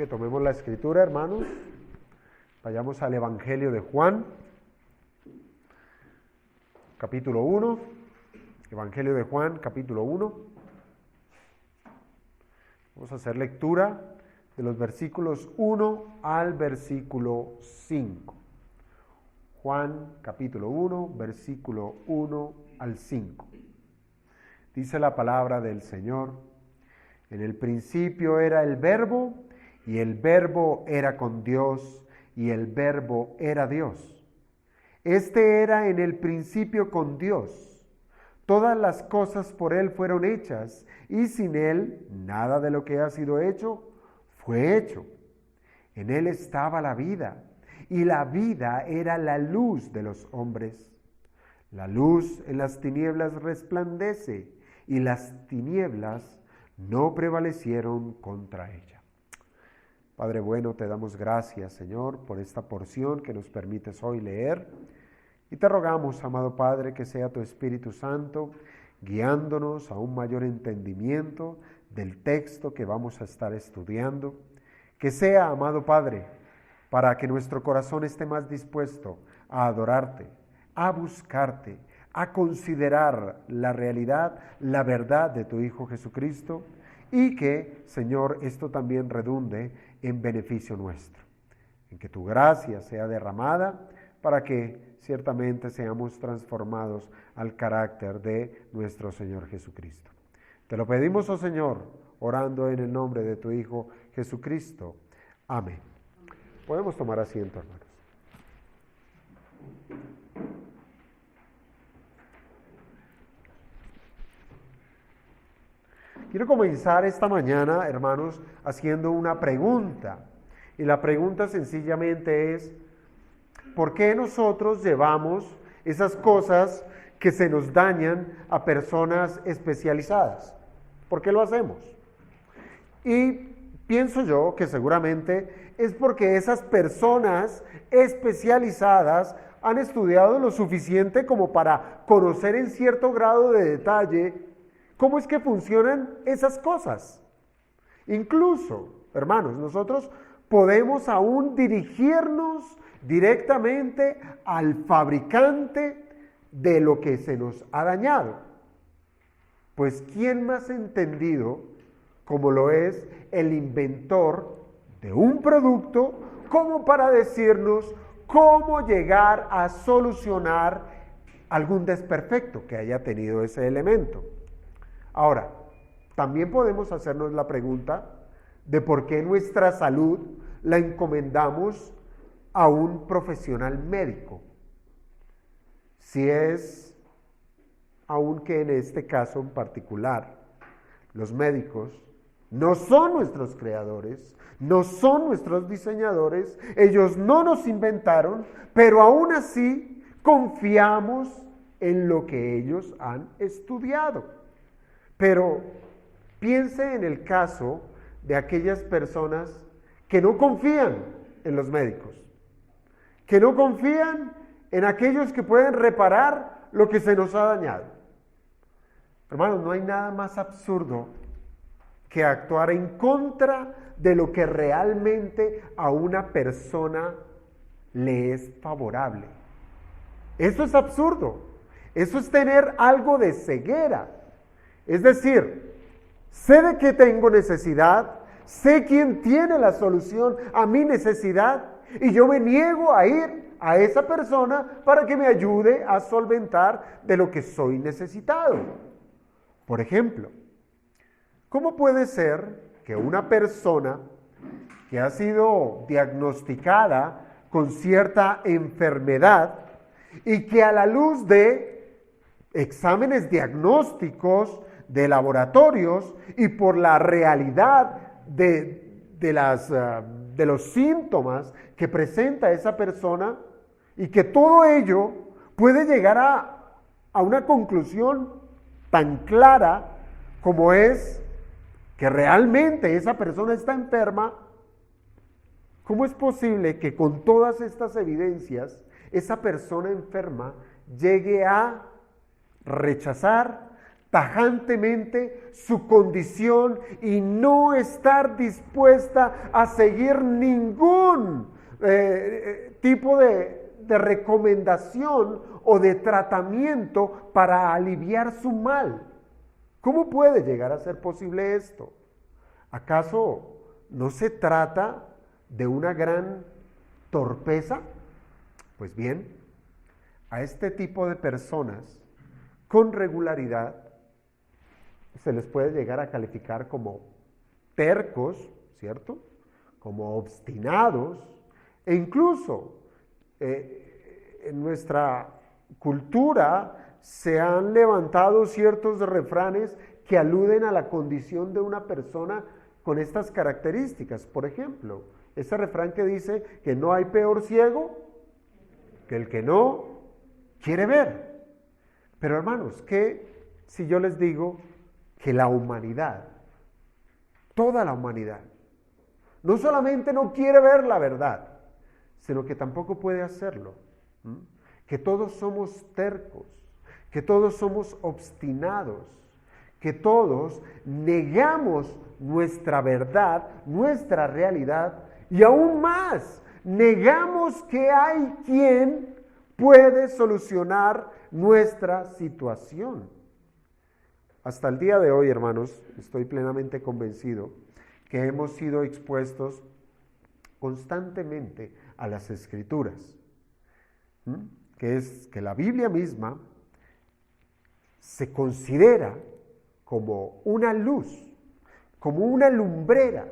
tomemos la escritura, hermanos. Vayamos al Evangelio de Juan, capítulo 1. Evangelio de Juan, capítulo 1. Vamos a hacer lectura de los versículos 1 al versículo 5. Juan, capítulo 1, versículo 1 al 5. Dice la palabra del Señor: en el principio era el Verbo, y el Verbo era con Dios, y el Verbo era Dios. Este era en el principio con Dios. Todas las cosas por Él fueron hechas, y sin Él nada de lo que ha sido hecho fue hecho. En Él estaba la vida, y la vida era la luz de los hombres. La luz en las tinieblas resplandece, y las tinieblas no prevalecieron contra ella. Padre bueno, te damos gracias, Señor, por esta porción que nos permites hoy leer. Y te rogamos, amado Padre, que sea tu Espíritu Santo guiándonos a un mayor entendimiento del texto que vamos a estar estudiando. Que sea, amado Padre, para que nuestro corazón esté más dispuesto a adorarte, a buscarte, a considerar la realidad, la verdad de tu Hijo Jesucristo, y que, Señor, esto también redunde en beneficio nuestro, en que tu gracia sea derramada para que ciertamente seamos transformados al carácter de nuestro Señor Jesucristo. Te lo pedimos, oh Señor, orando en el nombre de tu Hijo Jesucristo. Amén. Podemos tomar asiento, hermanos. Quiero comenzar esta mañana, hermanos, haciendo una pregunta. Y la pregunta sencillamente es: ¿por qué nosotros llevamos esas cosas que se nos dañan a personas especializadas? ¿Por qué lo hacemos? Y pienso yo que seguramente es porque esas personas especializadas han estudiado lo suficiente como para conocer en cierto grado de detalle cómo es que funcionan esas cosas. Incluso, hermanos, nosotros podemos aún dirigirnos directamente al fabricante de lo que se nos ha dañado. Pues ¿quién más entendido como lo es el inventor de un producto como para decirnos cómo llegar a solucionar algún desperfecto que haya tenido ese elemento? Ahora, también podemos hacernos la pregunta de por qué nuestra salud la encomendamos a un profesional médico, si es, aunque en este caso en particular, los médicos no son nuestros creadores, no son nuestros diseñadores, ellos no nos inventaron, pero aún así confiamos en lo que ellos han estudiado. Pero piense en el caso de aquellas personas que no confían en los médicos, que no confían en aquellos que pueden reparar lo que se nos ha dañado. Hermanos, no hay nada más absurdo que actuar en contra de lo que realmente a una persona le es favorable. Eso es absurdo. Eso es tener algo de ceguera. Es decir, sé de qué tengo necesidad, sé quién tiene la solución a mi necesidad, y yo me niego a ir a esa persona para que me ayude a solventar de lo que soy necesitado. Por ejemplo, ¿cómo puede ser que una persona que ha sido diagnosticada con cierta enfermedad y que a la luz de exámenes diagnósticos de laboratorios y por la realidad de los síntomas que presenta esa persona, y que todo ello puede llegar a una conclusión tan clara como es que realmente esa persona está enferma? ¿Cómo es posible que con todas estas evidencias esa persona enferma llegue a rechazar, tajantemente su condición y no estar dispuesta a seguir ningún tipo de recomendación o de tratamiento para aliviar su mal. ¿Cómo puede llegar a ser posible esto? ¿Acaso no se trata de una gran torpeza? Pues bien, a este tipo de personas con regularidad se les puede llegar a calificar como tercos, ¿cierto? Como obstinados, e incluso en nuestra cultura se han levantado ciertos refranes que aluden a la condición de una persona con estas características. Por ejemplo, ese refrán que dice que no hay peor ciego que el que no quiere ver. Pero hermanos, ¿qué si yo les digo que la humanidad, toda la humanidad, no solamente no quiere ver la verdad, sino que tampoco puede hacerlo? Que todos somos tercos, que todos somos obstinados, que todos negamos nuestra verdad, nuestra realidad, y aún más, negamos que hay quien puede solucionar nuestra situación. Hasta el día de hoy, hermanos, estoy plenamente convencido que hemos sido expuestos constantemente a las Escrituras, que es que la Biblia misma se considera como una luz, como una lumbrera,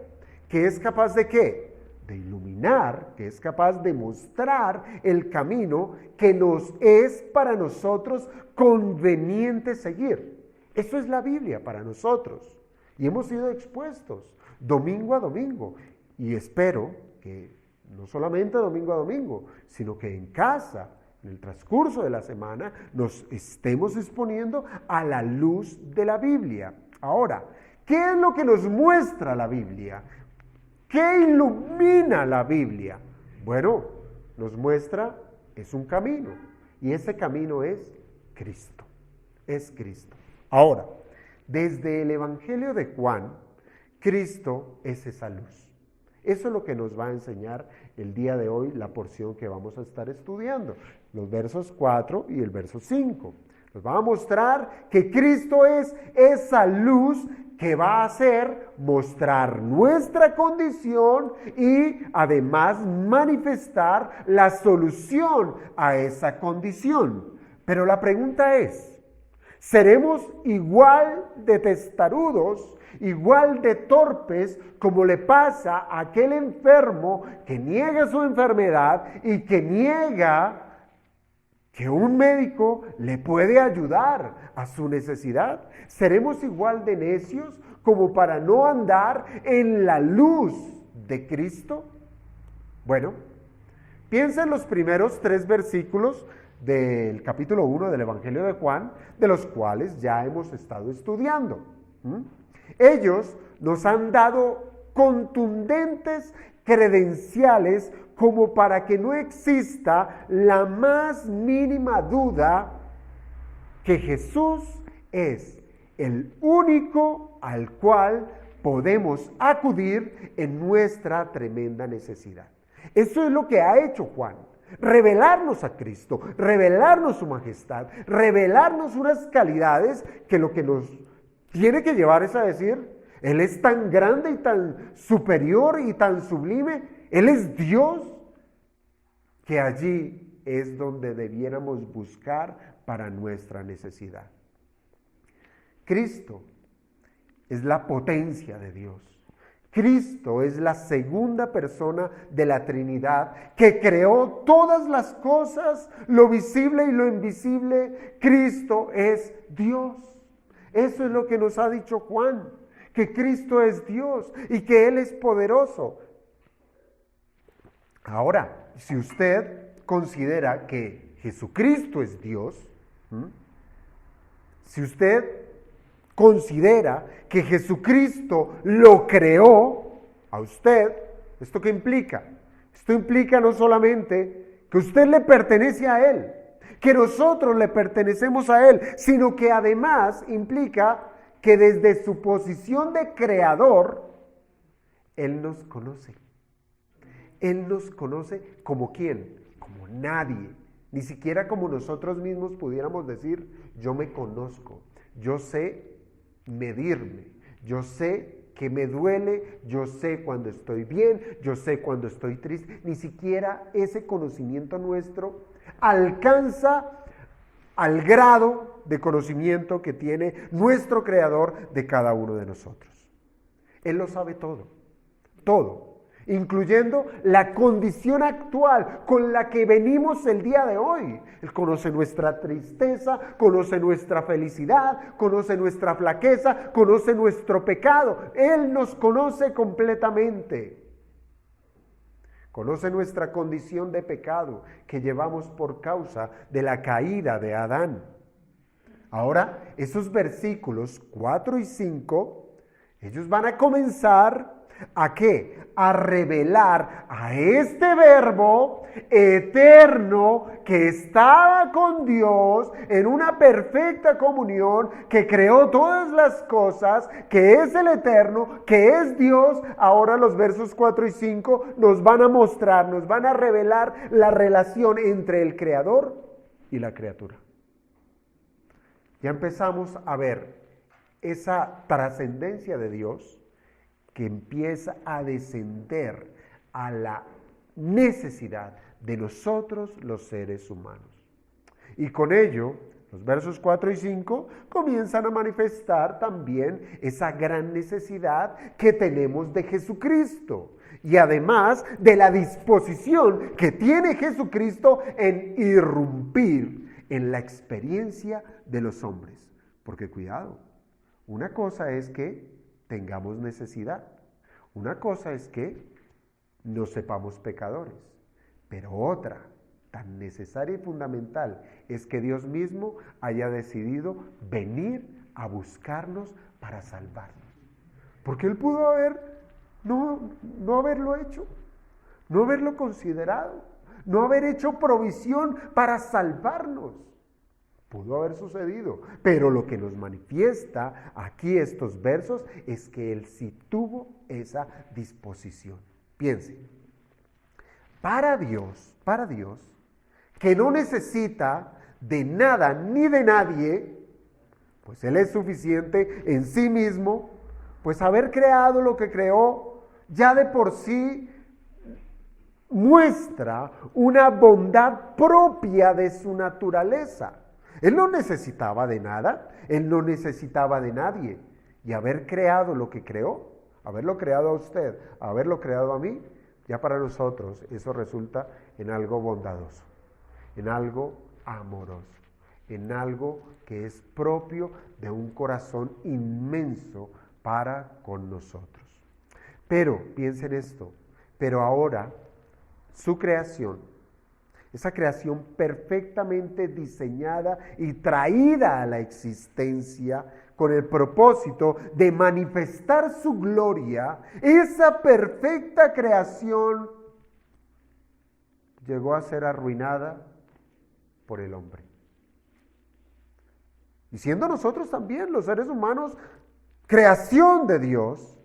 que es capaz de ¿qué? De iluminar, que es capaz de mostrar el camino que nos es para nosotros conveniente seguir. Eso es la Biblia para nosotros. Y hemos sido expuestos domingo a domingo. Y espero que no solamente domingo a domingo, sino que en casa, en el transcurso de la semana, nos estemos exponiendo a la luz de la Biblia. Ahora, ¿qué es lo que nos muestra la Biblia? ¿Qué ilumina la Biblia? Bueno, nos muestra, es un camino, y ese camino es Cristo, es Cristo. Ahora, desde el Evangelio de Juan, Cristo es esa luz. Eso es lo que nos va a enseñar el día de hoy la porción que vamos a estar estudiando, los versos 4 y el verso 5. Nos va a mostrar que Cristo es esa luz que va a hacer mostrar nuestra condición y además manifestar la solución a esa condición. Pero la pregunta es, ¿seremos igual de testarudos, igual de torpes como le pasa a aquel enfermo que niega su enfermedad y que niega que un médico le puede ayudar a su necesidad? ¿Seremos igual de necios como para no andar en la luz de Cristo? Bueno, piensa en los primeros 3 versículos del capítulo 1 del Evangelio de Juan, de los cuales ya hemos estado estudiando. Ellos nos han dado contundentes credenciales como para que no exista la más mínima duda que Jesús es el único al cual podemos acudir en nuestra tremenda necesidad. Eso es lo que ha hecho Juan. Revelarnos a Cristo, revelarnos su majestad, revelarnos unas calidades que lo que nos tiene que llevar es a decir, Él es tan grande y tan superior y tan sublime, Él es Dios, que allí es donde debiéramos buscar para nuestra necesidad. Cristo es la potencia de Dios. Cristo es la segunda persona de la Trinidad que creó todas las cosas, lo visible y lo invisible. Cristo es Dios. Eso es lo que nos ha dicho Juan, que Cristo es Dios y que Él es poderoso. Ahora, si usted considera que Jesucristo es Dios, si usted considera que Jesucristo lo creó a usted, ¿esto qué implica? Esto implica no solamente que usted le pertenece a Él, que nosotros le pertenecemos a Él, sino que además implica que desde su posición de creador, Él nos conoce. Él nos conoce como quién, como nadie, ni siquiera como nosotros mismos pudiéramos decir, yo me conozco, yo sé medirme, yo sé que me duele, yo sé cuando estoy bien, yo sé cuando estoy triste. Ni siquiera ese conocimiento nuestro alcanza al grado de conocimiento que tiene nuestro Creador de cada uno de nosotros. Él lo sabe todo, todo, incluyendo la condición actual con la que venimos el día de hoy. Él conoce nuestra tristeza, conoce nuestra felicidad, conoce nuestra flaqueza, conoce nuestro pecado. Él nos conoce completamente. Conoce nuestra condición de pecado que llevamos por causa de la caída de Adán. Ahora, esos versículos 4 y 5, ellos van a comenzar ¿a qué? A revelar a este verbo eterno que estaba con Dios en una perfecta comunión, que creó todas las cosas, que es el eterno, que es Dios. Ahora los versos 4 y 5 nos van a mostrar, nos van a revelar la relación entre el creador y la criatura. Ya empezamos a ver esa trascendencia de Dios que empieza a descender a la necesidad de nosotros los seres humanos. Y con ello, los versos 4 y 5 comienzan a manifestar también esa gran necesidad que tenemos de Jesucristo. Y además de la disposición que tiene Jesucristo en irrumpir en la experiencia de los hombres. Porque cuidado, una cosa es que tengamos necesidad. Una cosa es que nos sepamos pecadores, pero otra tan necesaria y fundamental es que Dios mismo haya decidido venir a buscarnos para salvarnos. Porque Él pudo no haberlo hecho, no haberlo considerado, no haber hecho provisión para salvarnos. Pudo haber sucedido, pero lo que nos manifiesta aquí estos versos es que Él sí tuvo esa disposición. Piense, para Dios, que no necesita de nada ni de nadie, pues Él es suficiente en sí mismo, pues haber creado lo que creó ya de por sí muestra una bondad propia de su naturaleza. Él no necesitaba de nada, Él no necesitaba de nadie. Y haber creado lo que creó, haberlo creado a usted, haberlo creado a mí, ya para nosotros eso resulta en algo bondadoso, en algo amoroso, en algo que es propio de un corazón inmenso para con nosotros. Pero, piensen esto, pero ahora su creación, esa creación perfectamente diseñada y traída a la existencia con el propósito de manifestar su gloria, esa perfecta creación llegó a ser arruinada por el hombre. Y siendo nosotros también, los seres humanos, creación de Dios,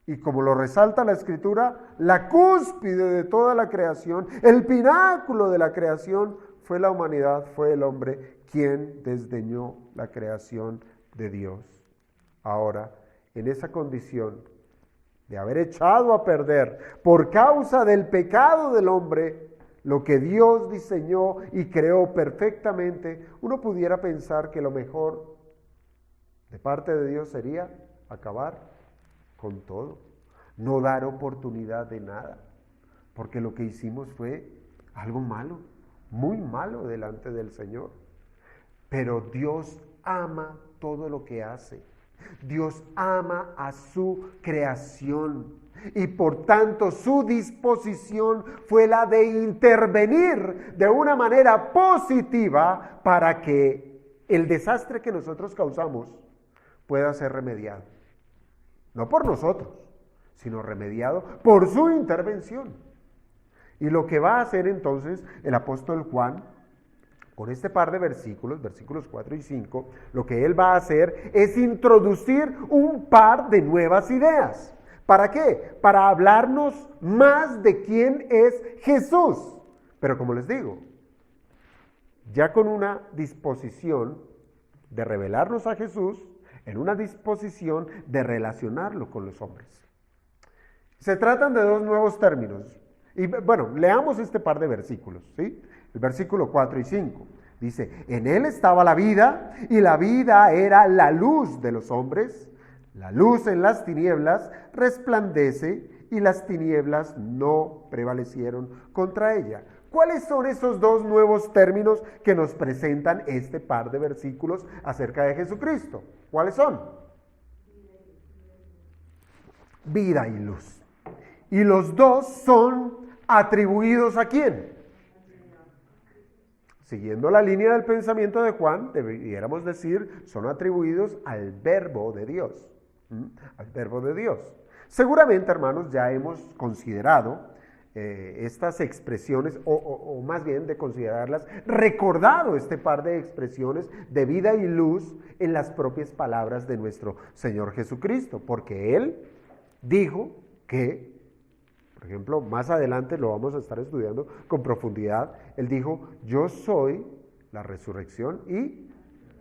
y como lo resalta la Escritura, la cúspide de toda la creación, el pináculo de la creación, fue la humanidad, fue el hombre quien desdeñó la creación de Dios. Ahora, en esa condición de haber echado a perder por causa del pecado del hombre lo que Dios diseñó y creó perfectamente, uno pudiera pensar que lo mejor de parte de Dios sería acabar con todo, no dar oportunidad de nada, porque lo que hicimos fue algo malo, muy malo delante del Señor. Pero Dios ama todo lo que hace. Dios ama a su creación y por tanto su disposición fue la de intervenir de una manera positiva para que el desastre que nosotros causamos pueda ser remediado. No por nosotros, sino remediado por su intervención. Y lo que va a hacer entonces el apóstol Juan, Con este par de versículos, versículos 4 y 5, lo que él va a hacer es introducir un par de nuevas ideas. ¿Para qué? Para hablarnos más de quién es Jesús. Pero como les digo, ya con una disposición de revelarnos a Jesús, en una disposición de relacionarlo con los hombres. Se tratan de dos nuevos términos. Y bueno, leamos este par de versículos, ¿sí? El versículo 4 y 5. Dice, en él estaba la vida, y la vida era la luz de los hombres. La luz en las tinieblas resplandece, y las tinieblas no prevalecieron contra ella. ¿Cuáles son esos dos nuevos términos que nos presentan este par de versículos acerca de Jesucristo? ¿Cuáles son? Vida y luz. Y los dos son atribuidos ¿a quién? Siguiendo la línea del pensamiento de Juan, debiéramos decir, son atribuidos al Verbo de Dios. Al Verbo de Dios. Seguramente, hermanos, ya hemos considerado estas expresiones, o más bien de considerarlas, recordado este par de expresiones de vida y luz en las propias palabras de nuestro Señor Jesucristo, porque Él dijo que, por ejemplo, más adelante lo vamos a estar estudiando con profundidad, Él dijo, yo soy la resurrección y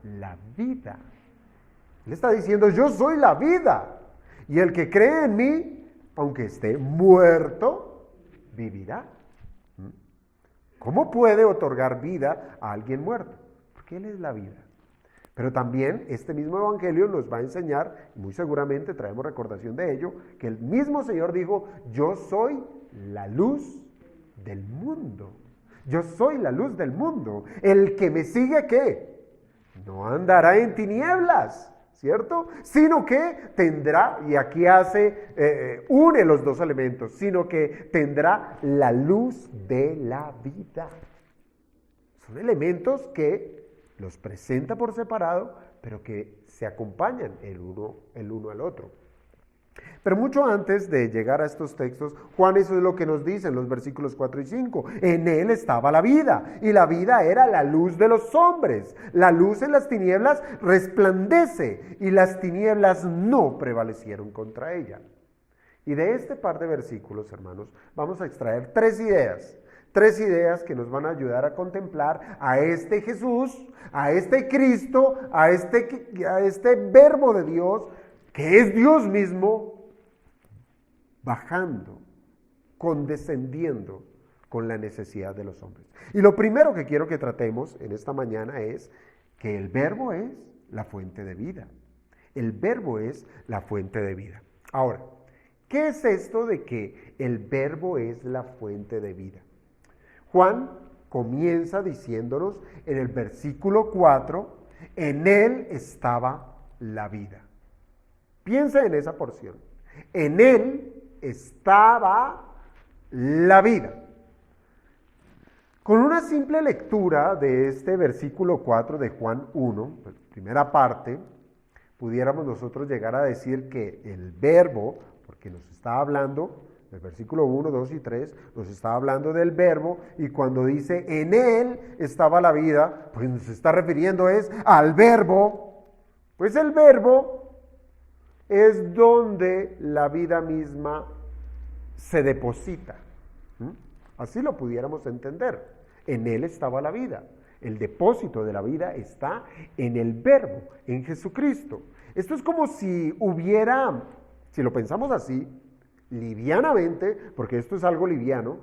la vida. Él está diciendo, yo soy la vida, y el que cree en mí, aunque esté muerto, vivirá. ¿Cómo puede otorgar vida a alguien muerto? Porque Él es la vida. Pero también este mismo evangelio nos va a enseñar, y muy seguramente traemos recordación de ello, que el mismo Señor dijo, yo soy la luz del mundo. Yo soy la luz del mundo. El que me sigue, ¿qué? No andará en tinieblas, ¿cierto? Sino que tendrá, y aquí une los dos elementos, sino que tendrá la luz de la vida. Son elementos que los presenta por separado, pero que se acompañan el uno al otro. Pero mucho antes de llegar a estos textos, Juan eso es lo que nos dice en los versículos 4 y 5. En él estaba la vida, y la vida era la luz de los hombres. La luz en las tinieblas resplandece, y las tinieblas no prevalecieron contra ella. Y de este par de versículos, hermanos, vamos a extraer tres ideas que nos van a ayudar a contemplar a este Jesús, a este Cristo, a este Verbo de Dios, que es Dios mismo, bajando, condescendiendo con la necesidad de los hombres. Y lo primero que quiero que tratemos en esta mañana es que el Verbo es la fuente de vida. El Verbo es la fuente de vida. Ahora, ¿qué es esto de que el Verbo es la fuente de vida? Juan comienza diciéndonos en el versículo 4, en él estaba la vida. Piensa en esa porción. En él estaba la vida. Con una simple lectura de este versículo 4 de Juan 1, primera parte, pudiéramos nosotros llegar a decir que el Verbo, porque nos está hablando, el versículo 1, 2 y 3, nos está hablando del Verbo, y cuando dice en él estaba la vida, pues nos está refiriendo al Verbo. Pues el Verbo es donde la vida misma se deposita. Así lo pudiéramos entender. En él estaba la vida. El depósito de la vida está en el Verbo, en Jesucristo. Esto es como si hubiera, si lo pensamos así, livianamente, porque esto es algo liviano,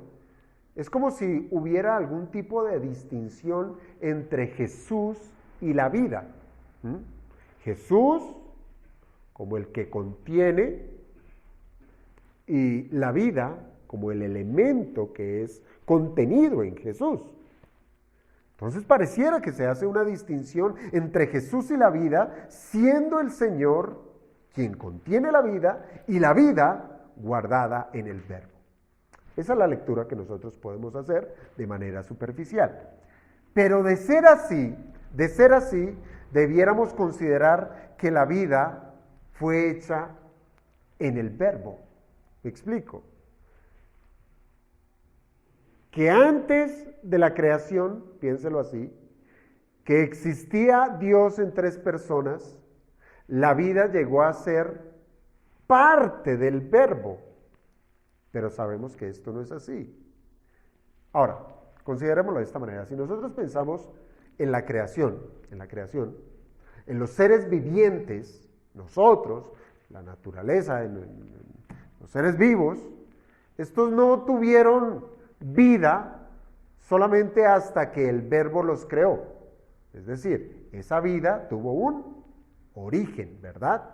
es como si hubiera algún tipo de distinción entre Jesús y la vida. Jesús como el que contiene, y la vida como el elemento que es contenido en Jesús. Entonces pareciera que se hace una distinción entre Jesús y la vida, siendo el Señor quien contiene la vida y la vida guardada en el Verbo. Esa es la lectura que nosotros podemos hacer de manera superficial. Pero de ser así, debiéramos considerar que la vida fue hecha en el Verbo. ¿Me explico? Que antes de la creación, piénselo así, que existía Dios en tres personas, la vida llegó a ser parte del Verbo. Pero sabemos que esto no es así. Ahora, considerémoslo de esta manera. Si nosotros pensamos en la creación, en los seres vivientes, nosotros, la naturaleza, en los seres vivos, estos no tuvieron vida solamente hasta que el Verbo los creó. Es decir, esa vida tuvo un origen, ¿verdad?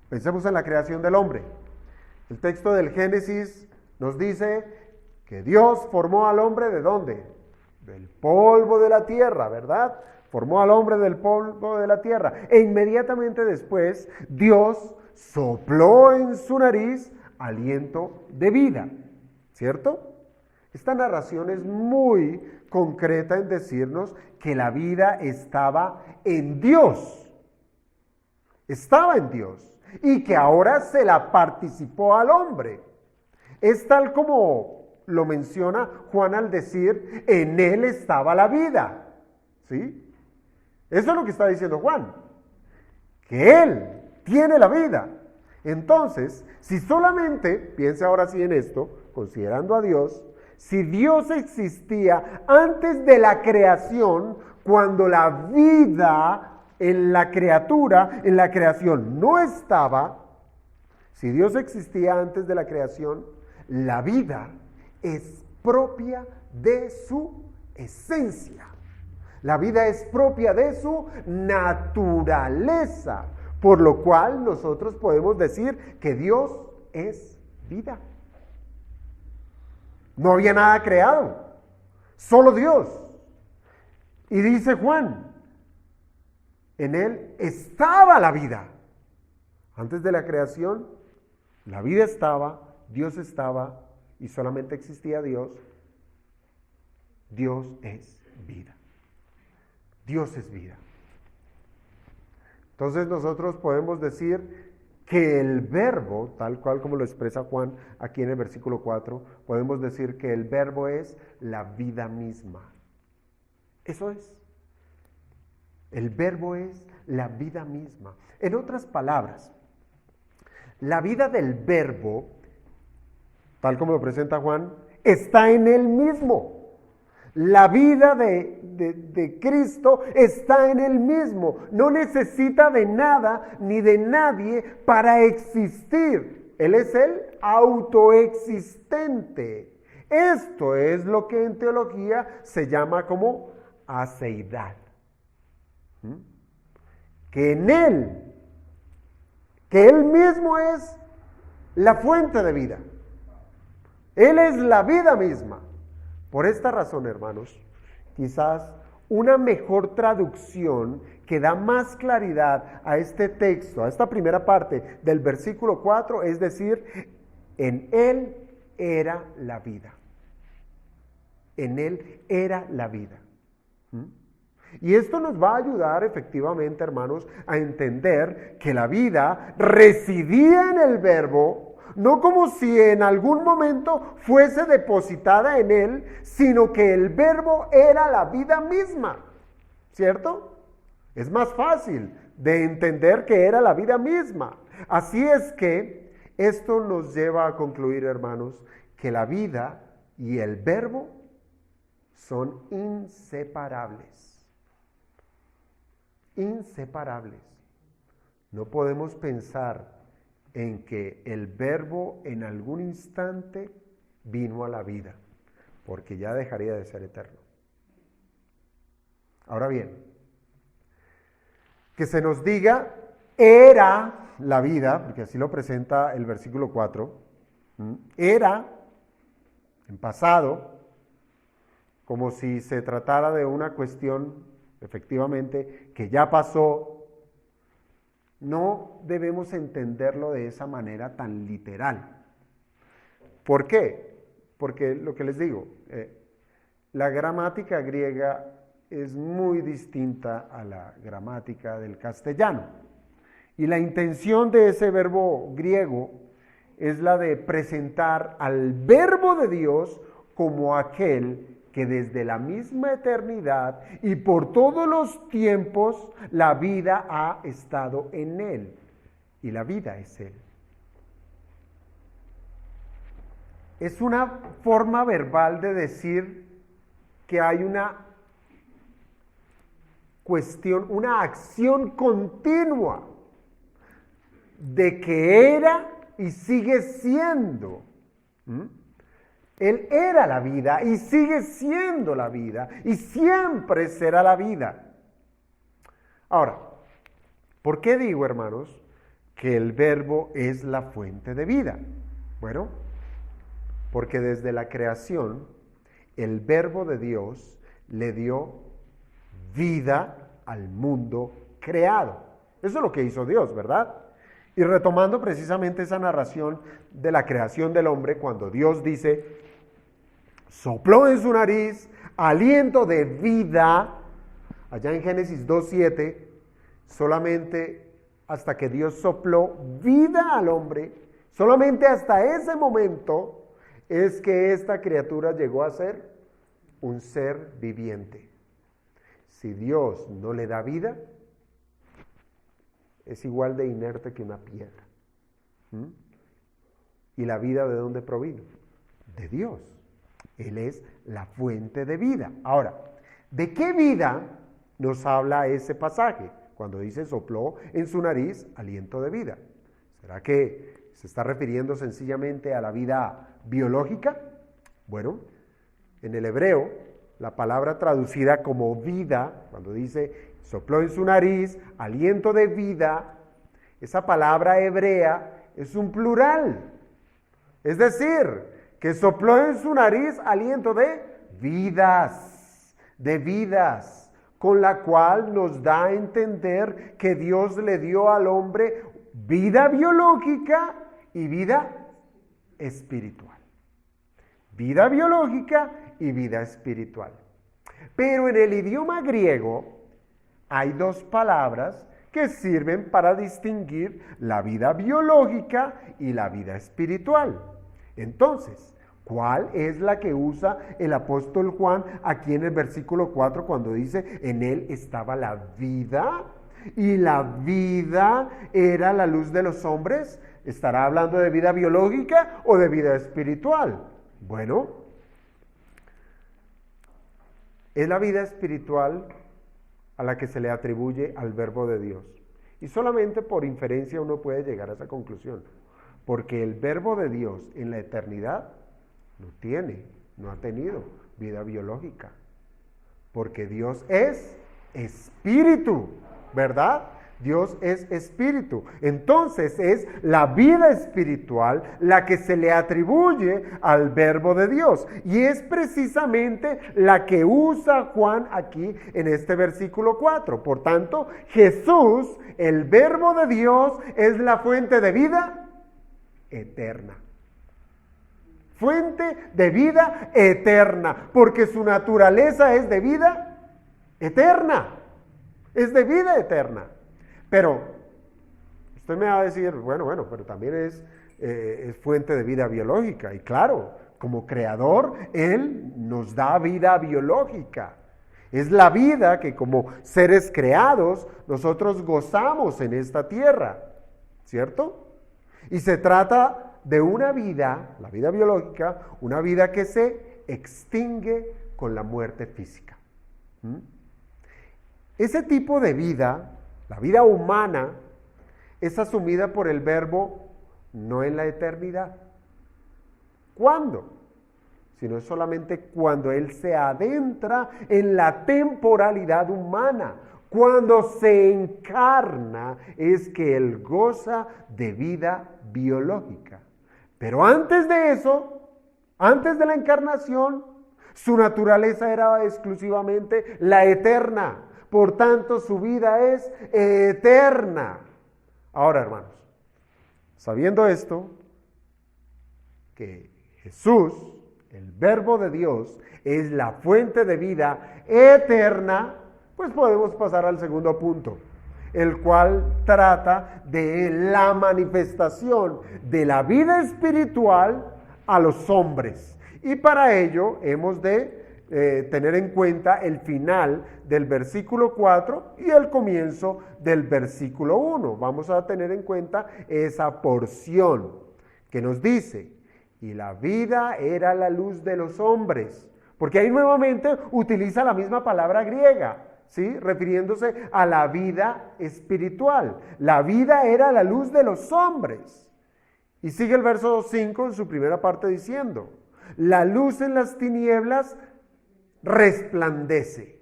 Pensemos en la creación del hombre. El texto del Génesis nos dice que Dios formó al hombre ¿de dónde? Del polvo de la tierra, ¿verdad? Formó al hombre del polvo de la tierra. E inmediatamente después, Dios sopló en su nariz aliento de vida, ¿cierto? Esta narración es muy concreta en decirnos que la vida estaba en Dios. Estaba en Dios. Y que ahora se la participó al hombre. Es tal como lo menciona Juan al decir, en él estaba la vida. ¿Sí? Eso es lo que está diciendo Juan. Que él tiene la vida. Entonces, si solamente, piense ahora sí en esto, considerando a Dios, si Dios existía antes de la creación, cuando la vida en la criatura, en la creación no estaba, si Dios existía antes de la creación, la vida es propia de su esencia. La vida es propia de su naturaleza, por lo cual nosotros podemos decir que Dios es vida. No había nada creado, solo Dios. Y dice Juan, en él estaba la vida. Antes de la creación, la vida estaba, Dios estaba, y solamente existía Dios. Dios es vida. Dios es vida. Entonces nosotros podemos decir que el Verbo, tal cual como lo expresa Juan aquí en el versículo 4, podemos decir que el Verbo es la vida misma. Eso es. El Verbo es la vida misma. En otras palabras, la vida del Verbo, tal como lo presenta Juan, está en él mismo. La vida de Cristo está en él mismo. No necesita de nada ni de nadie para existir. Él es el autoexistente. Esto es lo que en teología se llama como aceidad. Que en él, que él mismo es la fuente de vida. Él es la vida misma. Por esta razón, hermanos, quizás una mejor traducción que da más claridad a este texto, a esta primera parte del versículo 4, es decir, en él era la vida. En él era la vida. Y esto nos va a ayudar efectivamente, hermanos, a entender que la vida residía en el Verbo, no como si en algún momento fuese depositada en él, sino que el Verbo era la vida misma, ¿cierto? Es más fácil de entender que era la vida misma. Así es que esto nos lleva a concluir, hermanos, que la vida y el Verbo son inseparables. Inseparables. No podemos pensar en que el Verbo en algún instante vino a la vida, porque ya dejaría de ser eterno. Ahora bien, que se nos diga era la vida, porque así lo presenta el versículo 4, era en pasado, como si se tratara de una cuestión efectivamente que ya pasó. No debemos entenderlo de esa manera tan literal. ¿Por qué? Porque lo que les digo, la gramática griega es muy distinta a la gramática del castellano. Y la intención de ese verbo griego es la de presentar al Verbo de Dios como aquel que desde la misma eternidad y por todos los tiempos la vida ha estado en Él y la vida es Él. Es una forma verbal de decir que hay una cuestión, una acción continua de que era y sigue siendo. Él era la vida y sigue siendo la vida y siempre será la vida. Ahora, ¿por qué digo, hermanos, que el Verbo es la fuente de vida? Bueno, porque desde la creación el Verbo de Dios le dio vida al mundo creado. Eso es lo que hizo Dios, ¿verdad? Y retomando precisamente esa narración de la creación del hombre, cuando Dios dice, sopló en su nariz aliento de vida, allá en Génesis 2:7, solamente hasta que Dios sopló vida al hombre, solamente hasta ese momento es que esta criatura llegó a ser un ser viviente. Si Dios no le da vida, es igual de inerte que una piedra. ¿Y la vida de dónde provino? De Dios. Él es la fuente de vida. Ahora, ¿de qué vida nos habla ese pasaje? Cuando dice sopló en su nariz aliento de vida. ¿Será que se está refiriendo sencillamente a la vida biológica? Bueno, en el hebreo, la palabra traducida como vida, cuando dice sopló en su nariz aliento de vida, esa palabra hebrea es un plural. Es decir, que sopló en su nariz aliento de vidas, con la cual nos da a entender que Dios le dio al hombre vida biológica y vida espiritual. Vida biológica y vida espiritual. Pero en el idioma griego hay dos palabras que sirven para distinguir la vida biológica y la vida espiritual. Entonces, ¿cuál es la que usa el apóstol Juan aquí en el versículo 4 cuando dice, en él estaba la vida y la vida era la luz de los hombres? ¿Estará hablando de vida biológica o de vida espiritual? Bueno, es la vida espiritual a la que se le atribuye al Verbo de Dios. Y solamente por inferencia uno puede llegar a esa conclusión. Porque el Verbo de Dios en la eternidad no ha tenido vida biológica. Porque Dios es espíritu, ¿verdad? Dios es espíritu. Entonces es la vida espiritual la que se le atribuye al Verbo de Dios. Y es precisamente la que usa Juan aquí en este versículo 4. Por tanto, Jesús, el Verbo de Dios, es la fuente de vida eterna. Fuente de vida eterna. Porque su naturaleza es de vida eterna. Es de vida eterna. Pero usted me va a decir, bueno, pero también es fuente de vida biológica. Y claro, como creador, Él nos da vida biológica. Es la vida que como seres creados nosotros gozamos en esta tierra, ¿cierto? Y se trata de una vida, la vida biológica, una vida que se extingue con la muerte física. Ese tipo de vida, la vida humana, es asumida por el Verbo no en la eternidad. ¿Cuándo? Sino solamente cuando Él se adentra en la temporalidad humana. Cuando se encarna es que Él goza de vida biológica. Pero antes de eso, antes de la encarnación, su naturaleza era exclusivamente la eterna. Por tanto, su vida es eterna. Ahora, hermanos, sabiendo esto, que Jesús, el Verbo de Dios, es la fuente de vida eterna, pues podemos pasar al segundo punto, el cual trata de la manifestación de la vida espiritual a los hombres. Y para ello hemos de tener en cuenta el final del versículo 4 y el comienzo del versículo 1. Vamos a tener en cuenta esa porción que nos dice, y la vida era la luz de los hombres, porque ahí nuevamente utiliza la misma palabra griega, ¿sí? Refiriéndose a la vida espiritual. La vida era la luz de los hombres. Y sigue el verso 5 en su primera parte diciendo, la luz en las tinieblas resplandece.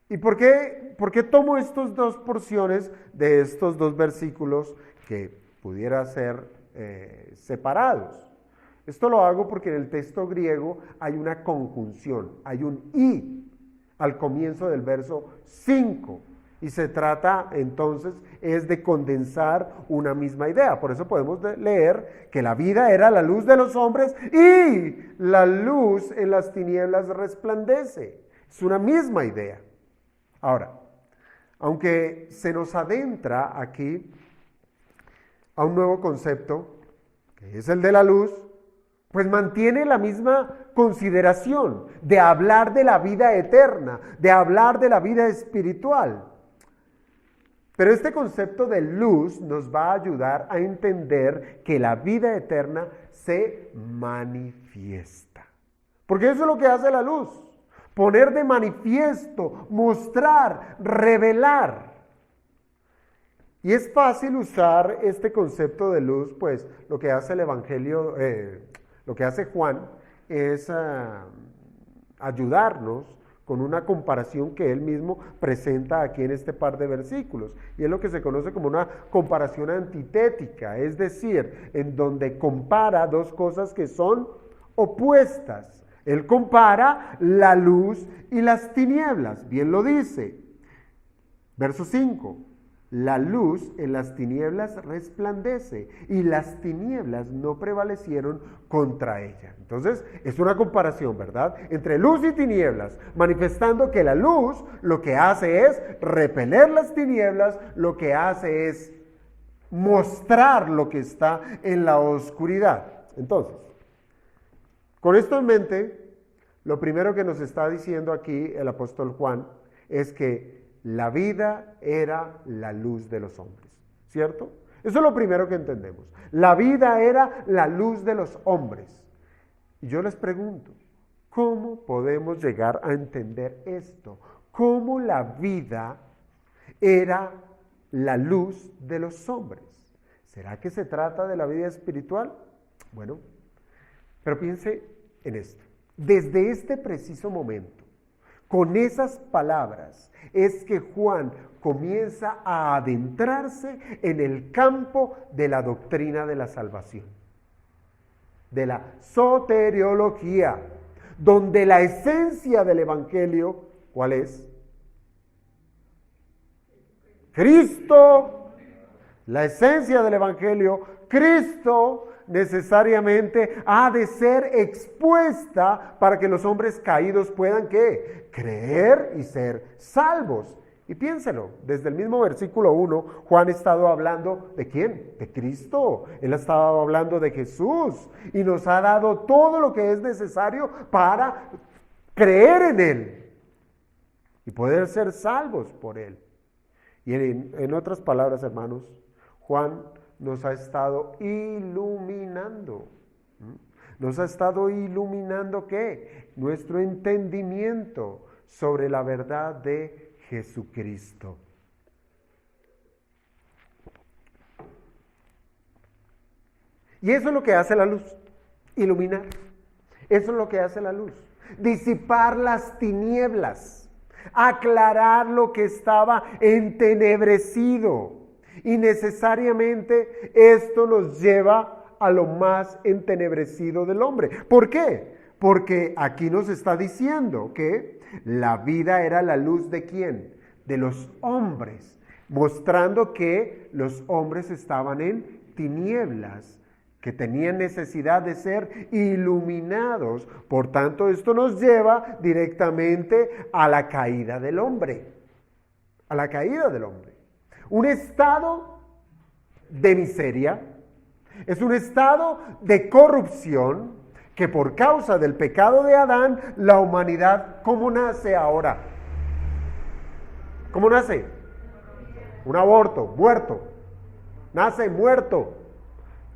¿Y por qué tomo estas dos porciones de estos dos versículos que pudiera ser separados? Esto lo hago porque en el texto griego hay una conjunción, hay un y al comienzo del verso 5. Y se trata entonces es de condensar una misma idea. Por eso podemos leer que la vida era la luz de los hombres y la luz en las tinieblas resplandece. Es una misma idea. Ahora, aunque se nos adentra aquí a un nuevo concepto, que es el de la luz, pues mantiene la misma consideración de hablar de la vida eterna, de hablar de la vida espiritual. Pero este concepto de luz nos va a ayudar a entender que la vida eterna se manifiesta. Porque eso es lo que hace la luz. Poner de manifiesto, mostrar, revelar. Y es fácil usar este concepto de luz, pues lo que hace el Evangelio, lo que hace Juan es ayudarnos con una comparación que él mismo presenta aquí en este par de versículos. Y es lo que se conoce como una comparación antitética, es decir, en donde compara dos cosas que son opuestas. Él compara la luz y las tinieblas, bien lo dice. Verso 5. La luz en las tinieblas resplandece y las tinieblas no prevalecieron contra ella. Entonces, es una comparación, ¿verdad? Entre luz y tinieblas, manifestando que la luz lo que hace es repeler las tinieblas, lo que hace es mostrar lo que está en la oscuridad. Entonces, con esto en mente, lo primero que nos está diciendo aquí el apóstol Juan es que la vida era la luz de los hombres, ¿cierto? Eso es lo primero que entendemos. La vida era la luz de los hombres. Y yo les pregunto, ¿cómo podemos llegar a entender esto? ¿Cómo la vida era la luz de los hombres? ¿Será que se trata de la vida espiritual? Bueno, pero piense en esto. Desde este preciso momento, con esas palabras, es que Juan comienza a adentrarse en el campo de la doctrina de la salvación, de la soteriología, donde la esencia del Evangelio, ¿cuál es? Cristo. La esencia del Evangelio, Cristo, necesariamente ha de ser expuesta para que los hombres caídos puedan ¿qué? Creer y ser salvos. Y piénselo, desde el mismo versículo 1, Juan ha estado hablando ¿de quién? De Cristo. Él ha estado hablando de Jesús y nos ha dado todo lo que es necesario para creer en Él y poder ser salvos por Él. Y en otras palabras, hermanos, Juan nos ha estado iluminando. Nos ha estado iluminando ¿qué? Nuestro entendimiento sobre la verdad de Jesucristo. Y eso es lo que hace la luz, iluminar. Eso es lo que hace la luz, disipar las tinieblas, aclarar lo que estaba entenebrecido. Y necesariamente esto nos lleva a lo más entenebrecido del hombre. ¿Por qué? Porque aquí nos está diciendo que la vida era la luz ¿de quién? De los hombres, mostrando que los hombres estaban en tinieblas, que tenían necesidad de ser iluminados. Por tanto, esto nos lleva directamente a la caída del hombre, a la caída del hombre. Un estado de miseria, es un estado de corrupción que por causa del pecado de Adán, la humanidad, ¿cómo nace ahora? ¿Cómo nace? Un aborto, muerto. Nace muerto.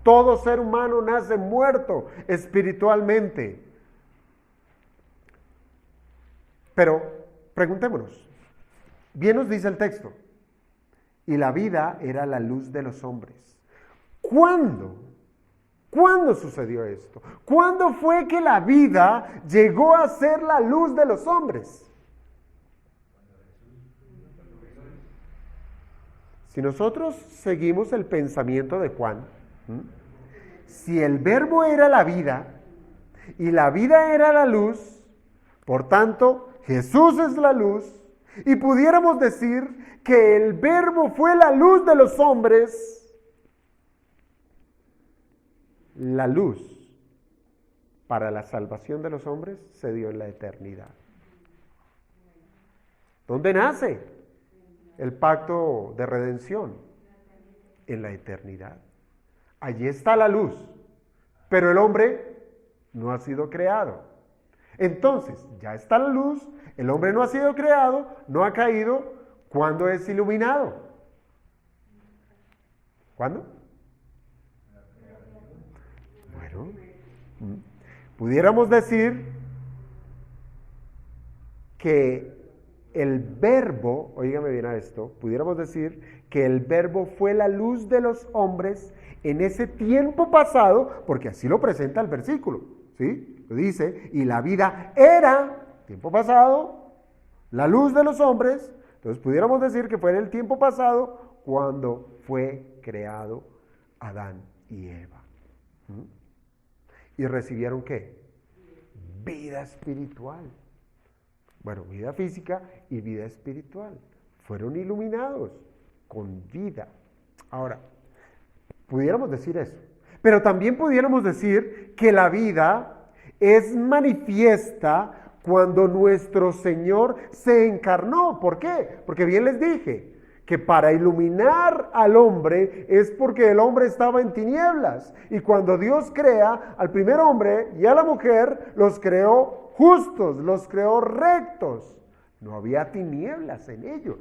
Todo ser humano nace muerto espiritualmente. Pero preguntémonos, bien nos dice el texto, y la vida era la luz de los hombres. ¿Cuándo? ¿Cuándo sucedió esto? ¿Cuándo fue que la vida llegó a ser la luz de los hombres? Si nosotros seguimos el pensamiento de Juan, si el verbo era la vida y la vida era la luz, por tanto, Jesús es la luz, y pudiéramos decir que el verbo fue la luz de los hombres. La luz para la salvación de los hombres se dio en la eternidad. ¿Dónde nace el pacto de redención? En la eternidad. Allí está la luz, pero el hombre no ha sido creado. Entonces, ya está la luz, el hombre no ha sido creado, no ha caído. ¿Cuándo es iluminado? ¿Cuándo? Bueno, pudiéramos decir que el verbo, óigame bien a esto, pudiéramos decir que el verbo fue la luz de los hombres en ese tiempo pasado, porque así lo presenta el versículo, ¿sí? Lo dice, y la vida era, tiempo pasado, la luz de los hombres. Entonces pudiéramos decir que fue en el tiempo pasado cuando fue creado Adán y Eva. ¿Y recibieron qué? Vida espiritual. Bueno, vida física y vida espiritual. Fueron iluminados con vida. Ahora, pudiéramos decir eso. Pero también pudiéramos decir que la vida es manifiesta cuando nuestro Señor se encarnó. ¿Por qué? Porque bien les dije que para iluminar al hombre es porque el hombre estaba en tinieblas. Y cuando Dios crea al primer hombre y a la mujer, los creó justos, los creó rectos. No había tinieblas en ellos.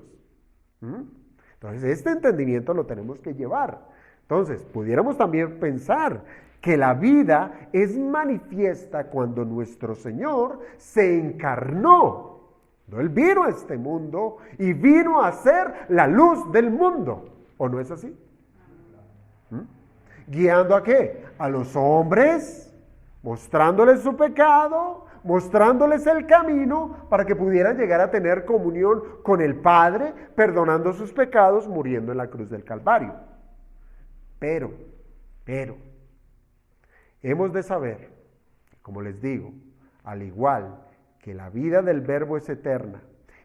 Entonces, este entendimiento lo tenemos que llevar. Entonces, pudiéramos también pensar que la vida es manifiesta cuando nuestro Señor se encarnó. No, Él vino a este mundo y vino a ser la luz del mundo. ¿O no es así? ¿Guiando a qué? A los hombres, mostrándoles su pecado, mostrándoles el camino para que pudieran llegar a tener comunión con el Padre, perdonando sus pecados, muriendo en la cruz del Calvario. Pero, hemos de saber, como les digo, al igual que la vida del Verbo es eterna,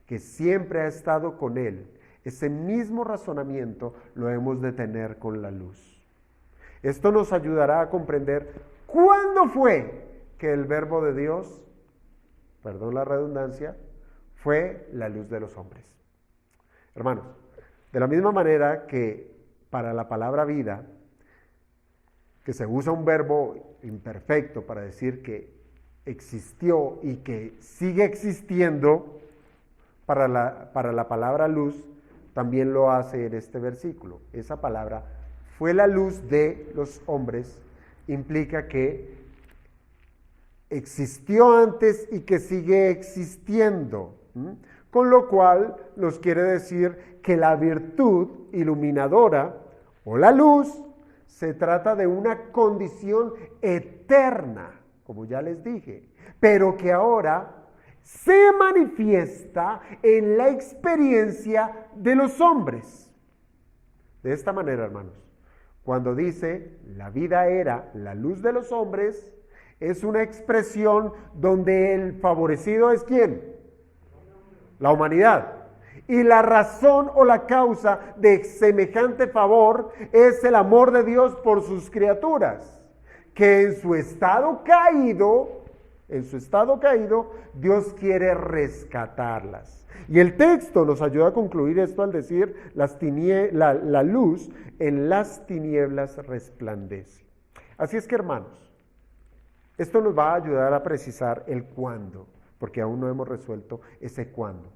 que siempre ha estado con Él, ese mismo razonamiento lo hemos de tener con la luz. Esto nos ayudará a comprender cuándo fue que el Verbo de Dios, perdón la redundancia, fue la luz de los hombres. Hermanos, de la misma manera que para la palabra vida, que se usa un verbo imperfecto para decir que existió y que sigue existiendo, para la palabra luz, también lo hace en este versículo. Esa palabra, fue la luz de los hombres, implica que existió antes y que sigue existiendo. Con lo cual nos quiere decir que la virtud iluminadora o la luz se trata de una condición eterna, como ya les dije, pero que ahora se manifiesta en la experiencia de los hombres. De esta manera, hermanos, cuando dice la vida era la luz de los hombres, es una expresión donde el favorecido es ¿quién? La humanidad. Y la razón o la causa de semejante favor es el amor de Dios por sus criaturas, que en su estado caído, Dios quiere rescatarlas. Y el texto nos ayuda a concluir esto al decir, la luz en las tinieblas resplandece. Así es que, hermanos, Esto nos va a ayudar a precisar el cuándo, porque aún no hemos resuelto ese cuándo.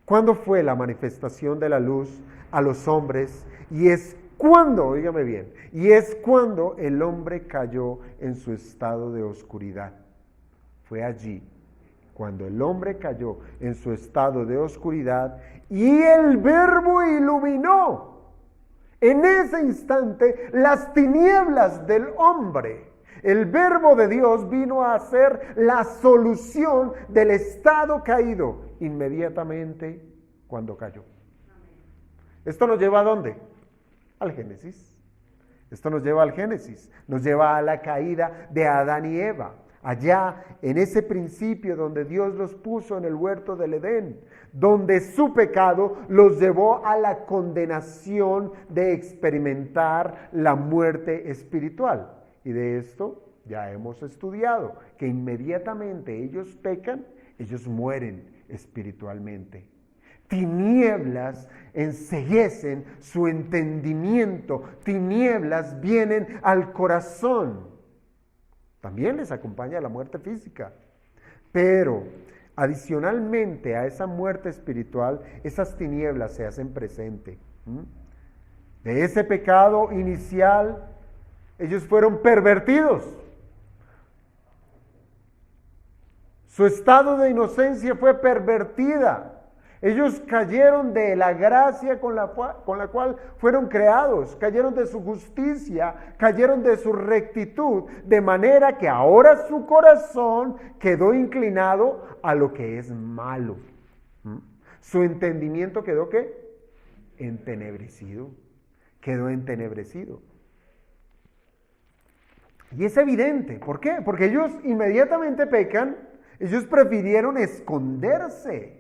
¿Cuándo fue la manifestación de la luz a los hombres? Y es cuando, oígame bien, y es cuando el hombre cayó en su estado de oscuridad. Fue allí, cuando el hombre cayó en su estado de oscuridad y el Verbo iluminó en ese instante las tinieblas del hombre. El Verbo de Dios vino a ser la solución del estado caído inmediatamente cuando cayó. ¿Esto nos lleva a dónde? Al Génesis. Esto nos lleva al Génesis, nos lleva a la caída de Adán y Eva. Allá, en ese principio donde Dios los puso en el huerto del Edén, donde su pecado los llevó a la condenación de experimentar la muerte espiritual. Y de esto ya hemos estudiado, que inmediatamente ellos pecan, ellos mueren espiritualmente. Tinieblas enceguecen su entendimiento, tinieblas vienen al corazón. También les acompaña la muerte física, pero adicionalmente a esa muerte espiritual, esas tinieblas se hacen presente. De ese pecado inicial, ellos fueron pervertidos. Su estado de inocencia fue pervertida. Ellos cayeron de la gracia con la cual fueron creados, cayeron de su justicia, cayeron de su rectitud, de manera que ahora su corazón quedó inclinado a lo que es malo. Su entendimiento quedó ¿qué? Entenebrecido. Quedó entenebrecido. Y es evidente, ¿por qué? Porque ellos inmediatamente pecan, ellos prefirieron esconderse.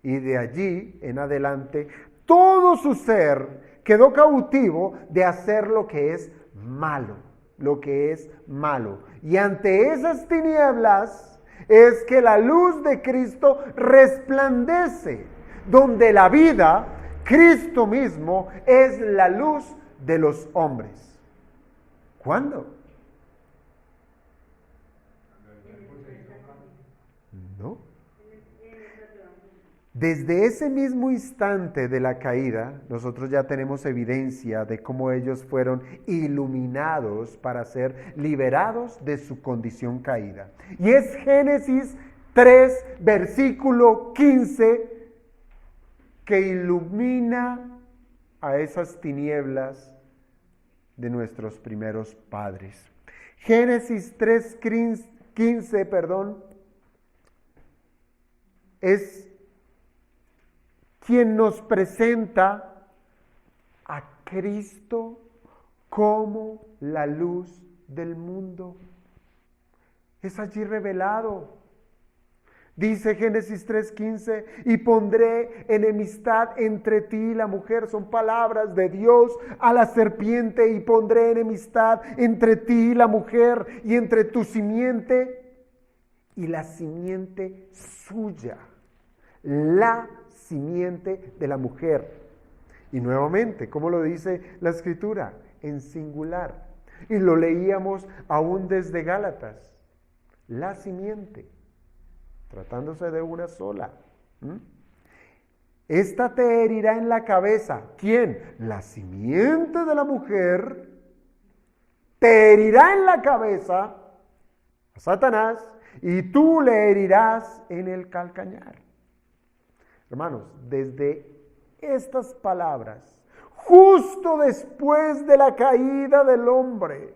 Y de allí en adelante, todo su ser quedó cautivo de hacer lo que es malo, lo que es malo. Y ante esas tinieblas es que la luz de Cristo resplandece, donde la vida, Cristo mismo, es la luz de los hombres. ¿Cuándo? ¿No? Desde ese mismo instante de la caída, nosotros ya tenemos evidencia de cómo ellos fueron iluminados para ser liberados de su condición caída. Y es Génesis 3, versículo 15, que ilumina a esas tinieblas de nuestros primeros padres. Génesis 3, 15, es quien nos presenta a Cristo como la luz del mundo. Es allí revelado. Dice Génesis 3:15, y pondré enemistad entre ti y la mujer. Son palabras de Dios a la serpiente. Y pondré enemistad entre ti y la mujer, y entre tu simiente y la simiente suya. La simiente de la mujer. Y nuevamente, ¿cómo lo dice la Escritura? En singular. Y lo leíamos aún desde Gálatas. La simiente, tratándose de una sola. Esta te herirá en la cabeza. ¿Quién? La simiente de la mujer te herirá en la cabeza, a Satanás, y tú le herirás en el calcañar. Hermanos, desde estas palabras, justo después de la caída del hombre,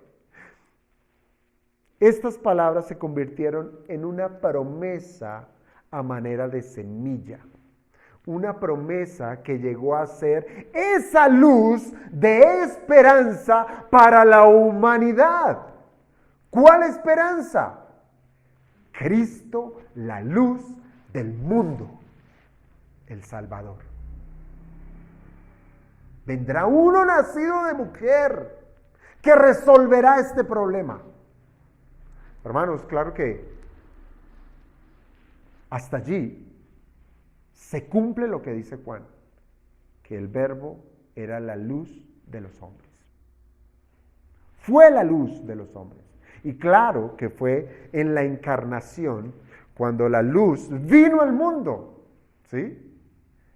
estas palabras se convirtieron en una promesa a manera de semilla. Una promesa que llegó a ser esa luz de esperanza para la humanidad. ¿Cuál esperanza? Cristo, la luz del mundo. El Salvador. Vendrá uno nacido de mujer que resolverá este problema. Hermanos, claro que hasta allí se cumple lo que dice Juan, que el Verbo era la luz de los hombres. fue la luz de los hombres. Y claro que fue en la encarnación cuando la luz vino al mundo, ¿sí?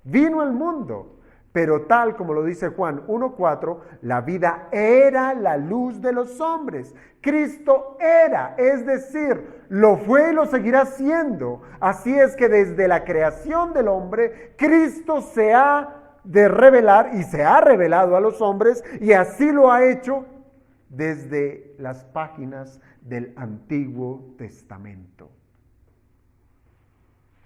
Vino al mundo. Pero tal como lo dice Juan 1:4, la vida era la luz de los hombres. Cristo era, es decir, lo fue y lo seguirá siendo. Así es que desde la creación del hombre, Cristo se ha de revelar y se ha revelado a los hombres, y así lo ha hecho desde las páginas del Antiguo Testamento.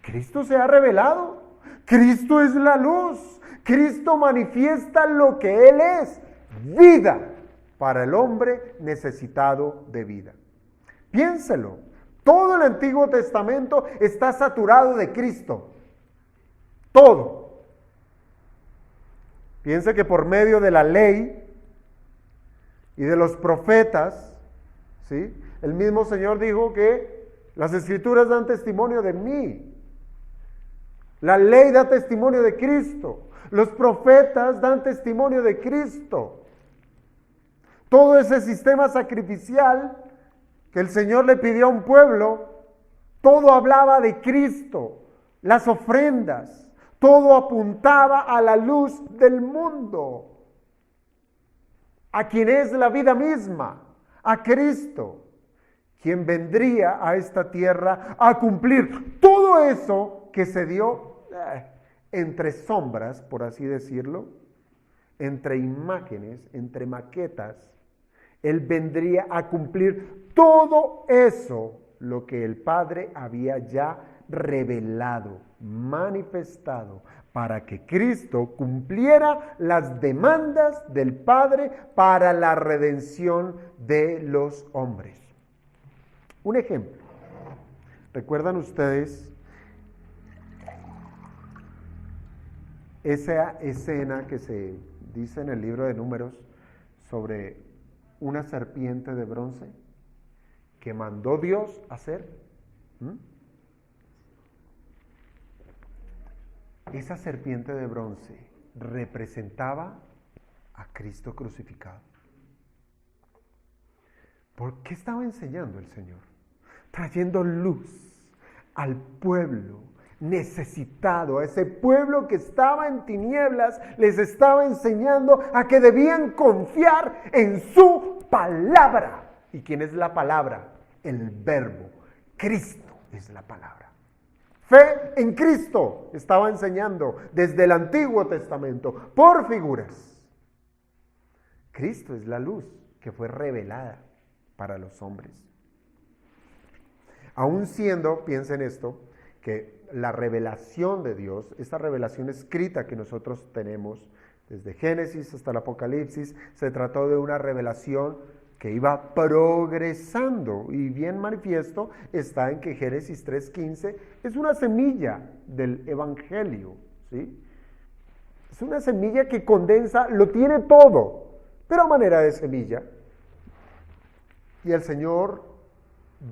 Cristo se ha revelado. Cristo es la luz. Cristo manifiesta lo que Él es, vida para el hombre necesitado de vida. Piénselo, todo el Antiguo Testamento está saturado de Cristo, todo. Piense que por medio de la ley y de los profetas, ¿sí? El mismo Señor dijo que las Escrituras dan testimonio de mí. La ley da testimonio de Cristo. Los profetas dan testimonio de Cristo. Todo ese sistema sacrificial que el Señor le pidió a un pueblo, todo hablaba de Cristo. Las ofrendas, todo apuntaba a la luz del mundo, a quien es la vida misma, a Cristo, quien vendría a esta tierra a cumplir todo eso que se dio entre sombras, por así decirlo, entre imágenes, entre maquetas. Él vendría a cumplir todo eso, lo que el Padre había ya revelado, manifestado, para que Cristo cumpliera las demandas del Padre para la redención de los hombres. Un ejemplo. ¿Recuerdan ustedes esa escena que se dice en el libro de Números sobre una serpiente de bronce que mandó Dios hacer? Esa serpiente de bronce representaba a Cristo crucificado. ¿Por qué estaba enseñando el Señor? Trayendo luz al pueblo necesitado, a ese pueblo que estaba en tinieblas, les estaba enseñando a que debían confiar en su palabra. ¿Y quién es la palabra? El Verbo. Cristo es la palabra. Fe en Cristo estaba enseñando desde el Antiguo Testamento, por figuras. Cristo es la luz que fue revelada para los hombres. Aún siendo, piensen esto, que la revelación de Dios, esta revelación escrita que nosotros tenemos desde Génesis hasta el Apocalipsis, se trató de una revelación que iba progresando, y bien manifiesto está en que Génesis 3:15 es una semilla del Evangelio, ¿sí? Es una semilla que condensa, lo tiene todo, pero a manera de semilla. Y el Señor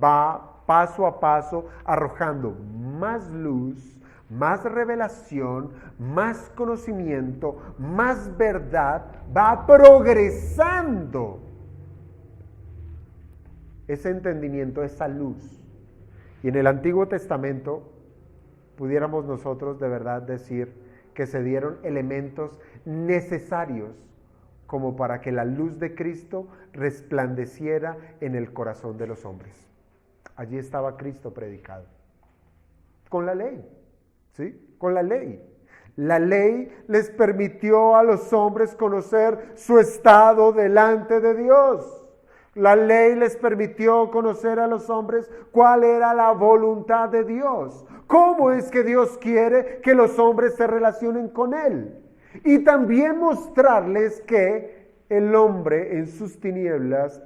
va paso a paso arrojando más luz, más revelación, más conocimiento, más verdad, va progresando ese entendimiento, esa luz. Y en el Antiguo Testamento pudiéramos nosotros de verdad decir que se dieron elementos necesarios como para que la luz de Cristo resplandeciera en el corazón de los hombres. Allí estaba Cristo predicado. Con la ley, ¿sí? Con la ley. La ley les permitió a los hombres conocer su estado delante de Dios. La ley les permitió conocer a los hombres cuál era la voluntad de Dios. ¿Cómo es que Dios quiere que los hombres se relacionen con Él? Y también mostrarles que el hombre en sus tinieblas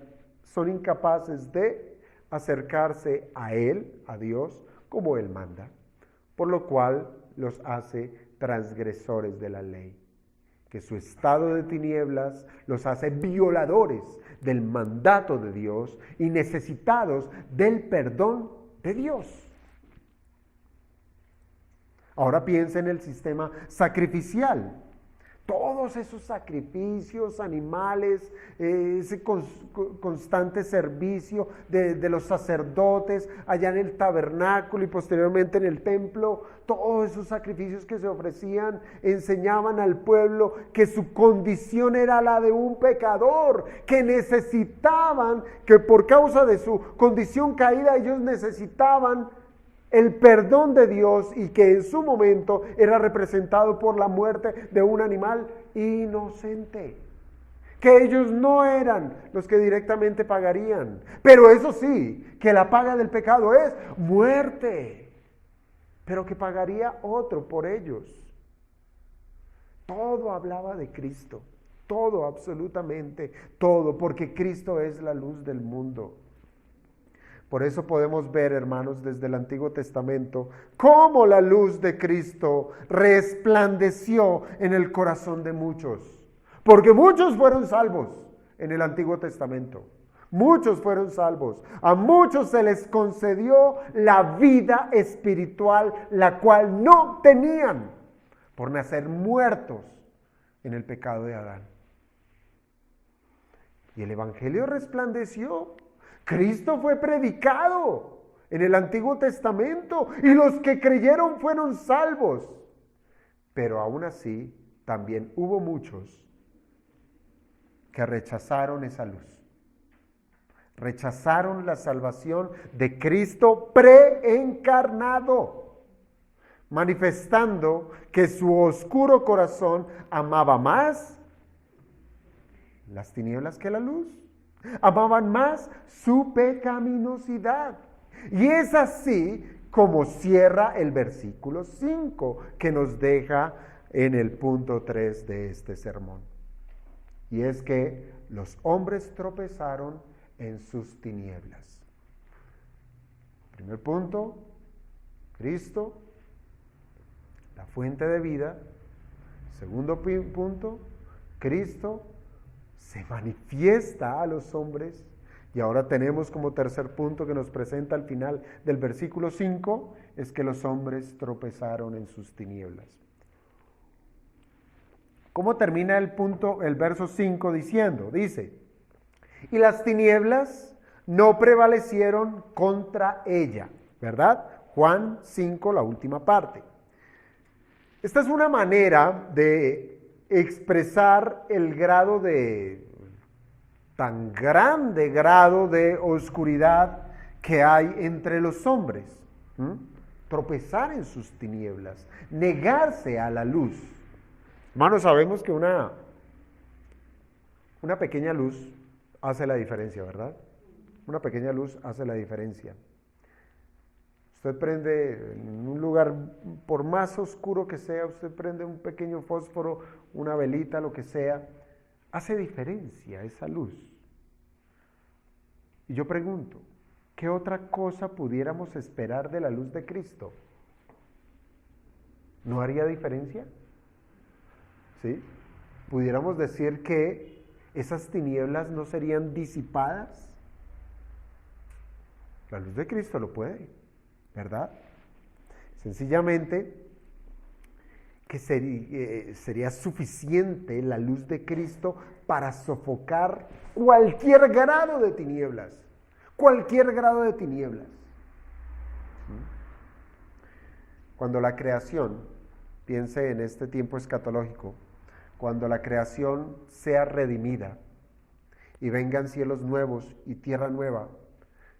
son incapaces de acercarse a Él, a Dios, como Él manda, por lo cual los hace transgresores de la ley, que su estado de tinieblas los hace violadores del mandato de Dios y necesitados del perdón de Dios. Ahora piensa en el sistema sacrificial. Todos esos sacrificios animales, ese constante servicio de los sacerdotes allá en el tabernáculo y posteriormente en el templo, todos esos sacrificios que se ofrecían enseñaban al pueblo que su condición era la de un pecador, que necesitaban, que por causa de su condición caída ellos necesitaban el perdón de Dios y que en su momento era representado por la muerte de un animal inocente. Que ellos no eran los que directamente pagarían. Pero eso sí, que la paga del pecado es muerte. Pero que pagaría otro por ellos. Todo hablaba de Cristo. Todo, absolutamente todo. Porque Cristo es la luz del mundo. Por eso podemos ver, hermanos, desde el Antiguo Testamento, cómo la luz de Cristo resplandeció en el corazón de muchos. Porque muchos fueron salvos en el Antiguo Testamento. Muchos fueron salvos. A muchos se les concedió la vida espiritual, la cual no tenían por nacer muertos en el pecado de Adán. Y el Evangelio resplandeció. Cristo fue predicado en el Antiguo Testamento y los que creyeron fueron salvos. Pero aún así, también hubo muchos que rechazaron esa luz. Rechazaron la salvación de Cristo preencarnado, manifestando que su oscuro corazón amaba más las tinieblas que la luz. Amaban más su pecaminosidad. Y es así como cierra el versículo 5 que nos deja en el punto 3 de este sermón. Y es que los hombres tropezaron en sus tinieblas. Primer punto, Cristo, la fuente de vida. Segundo punto, Cristo se manifiesta a los hombres. Y ahora tenemos como tercer punto que nos presenta al final del versículo 5, es que los hombres tropezaron en sus tinieblas. ¿Cómo termina el verso 5 diciendo? Dice, y las tinieblas no prevalecieron contra ella, ¿verdad? Juan 5, la última parte. Esta es una manera de expresar el grado tan grande grado de oscuridad que hay entre los hombres. Tropezar en sus tinieblas, negarse a la luz. Hermanos, sabemos que una pequeña luz hace la diferencia, ¿verdad? Una pequeña luz hace la diferencia. Usted prende en un lugar, por más oscuro que sea, usted prende un pequeño fósforo, una velita, lo que sea, hace diferencia esa luz. Y yo pregunto, ¿qué otra cosa pudiéramos esperar de la luz de Cristo? ¿No haría diferencia? ¿Sí? ¿Pudiéramos decir que esas tinieblas no serían disipadas? La luz de Cristo lo puede, ¿verdad? Sencillamente que sería suficiente la luz de Cristo para sofocar cualquier grado de tinieblas. Cualquier grado de tinieblas. Cuando la creación, piense en este tiempo escatológico, cuando la creación sea redimida y vengan cielos nuevos y tierra nueva,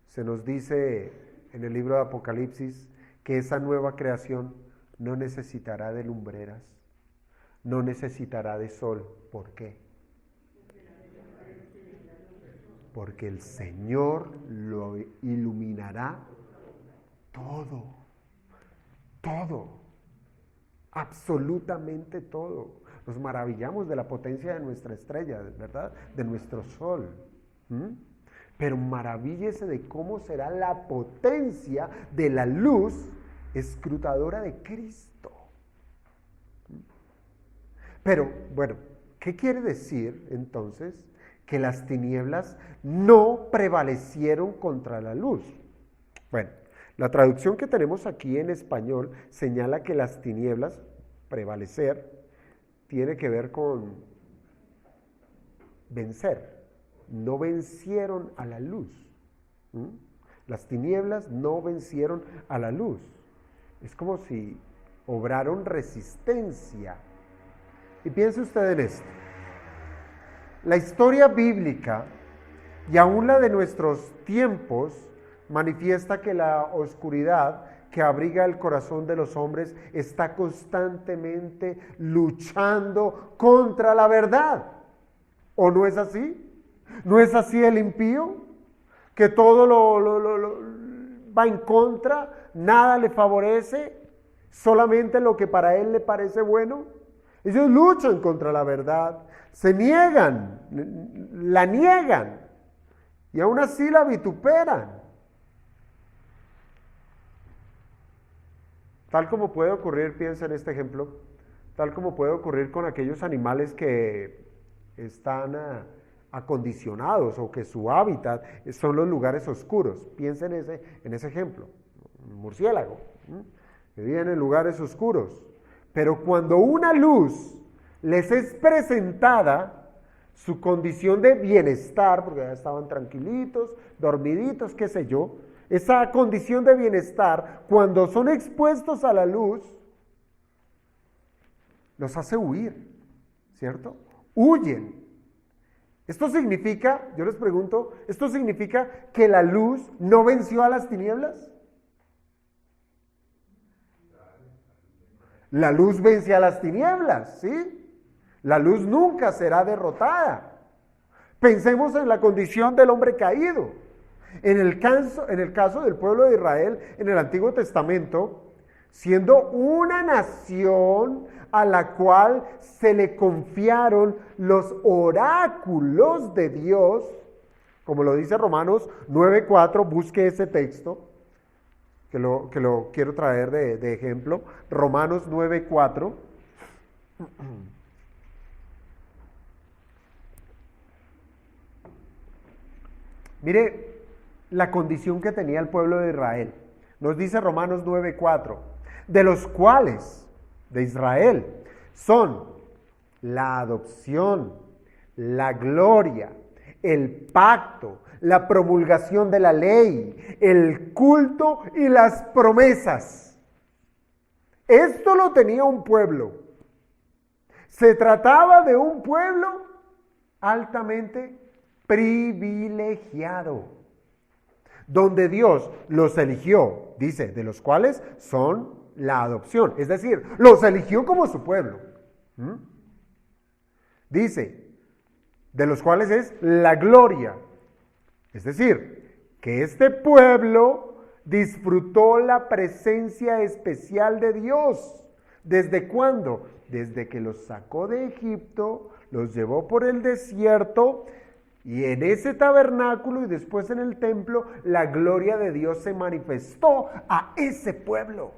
se nos dice en el libro de Apocalipsis que esa nueva creación no necesitará de lumbreras, no necesitará de sol. ¿Por qué? Porque el Señor lo iluminará todo, todo, absolutamente todo. Nos maravillamos de la potencia de nuestra estrella, ¿verdad? De nuestro sol. Pero maravíllese de cómo será la potencia de la luz escrutadora de Cristo. Pero, bueno, ¿qué quiere decir entonces? Que las tinieblas no prevalecieron contra la luz. Bueno, la traducción que tenemos aquí en español señala que las tinieblas, prevalecer, tiene que ver con vencer. No vencieron a la luz. Las tinieblas no vencieron a la luz. Es como si obraron resistencia. Y piense usted en esto. La historia bíblica y aún la de nuestros tiempos manifiesta que la oscuridad que abriga el corazón de los hombres está constantemente luchando contra la verdad. ¿O no es así? ¿No es así el impío? Que todo lo va en contra, nada le favorece, solamente lo que para él le parece bueno. Ellos luchan contra la verdad, se niegan, la niegan y aún así la vituperan. Tal como puede ocurrir, piensa en este ejemplo, tal como puede ocurrir con aquellos animales que están acondicionados o que su hábitat son los lugares oscuros. Piensa en ese ejemplo, un murciélago, que vive en lugares oscuros. Pero cuando una luz les es presentada, su condición de bienestar, porque ya estaban tranquilitos, dormiditos, qué sé yo, esa condición de bienestar, cuando son expuestos a la luz, los hace huir, ¿cierto? Huyen. Esto significa, yo les pregunto, ¿esto significa que la luz no venció a las tinieblas? La luz vence a las tinieblas, ¿sí? La luz nunca será derrotada. Pensemos en la condición del hombre caído. En el caso del pueblo de Israel, en el Antiguo Testamento, siendo una nación a la cual se le confiaron los oráculos de Dios, como lo dice Romanos 9:4, busque ese texto, que lo quiero traer de ejemplo, Romanos 9:4. Mire la condición que tenía el pueblo de Israel. Nos dice Romanos 9:4, de los cuales, de Israel, son la adopción, la gloria, el pacto, la promulgación de la ley, el culto y las promesas. Esto lo tenía un pueblo. Se trataba de un pueblo altamente privilegiado, donde Dios los eligió, dice, de los cuales son la adopción, es decir, los eligió como su pueblo. Dice, de los cuales es la gloria, es decir, que este pueblo disfrutó la presencia especial de Dios. ¿Desde cuándo? Desde que los sacó de Egipto, los llevó por el desierto, y en ese tabernáculo y después en el templo, la gloria de Dios se manifestó a ese pueblo.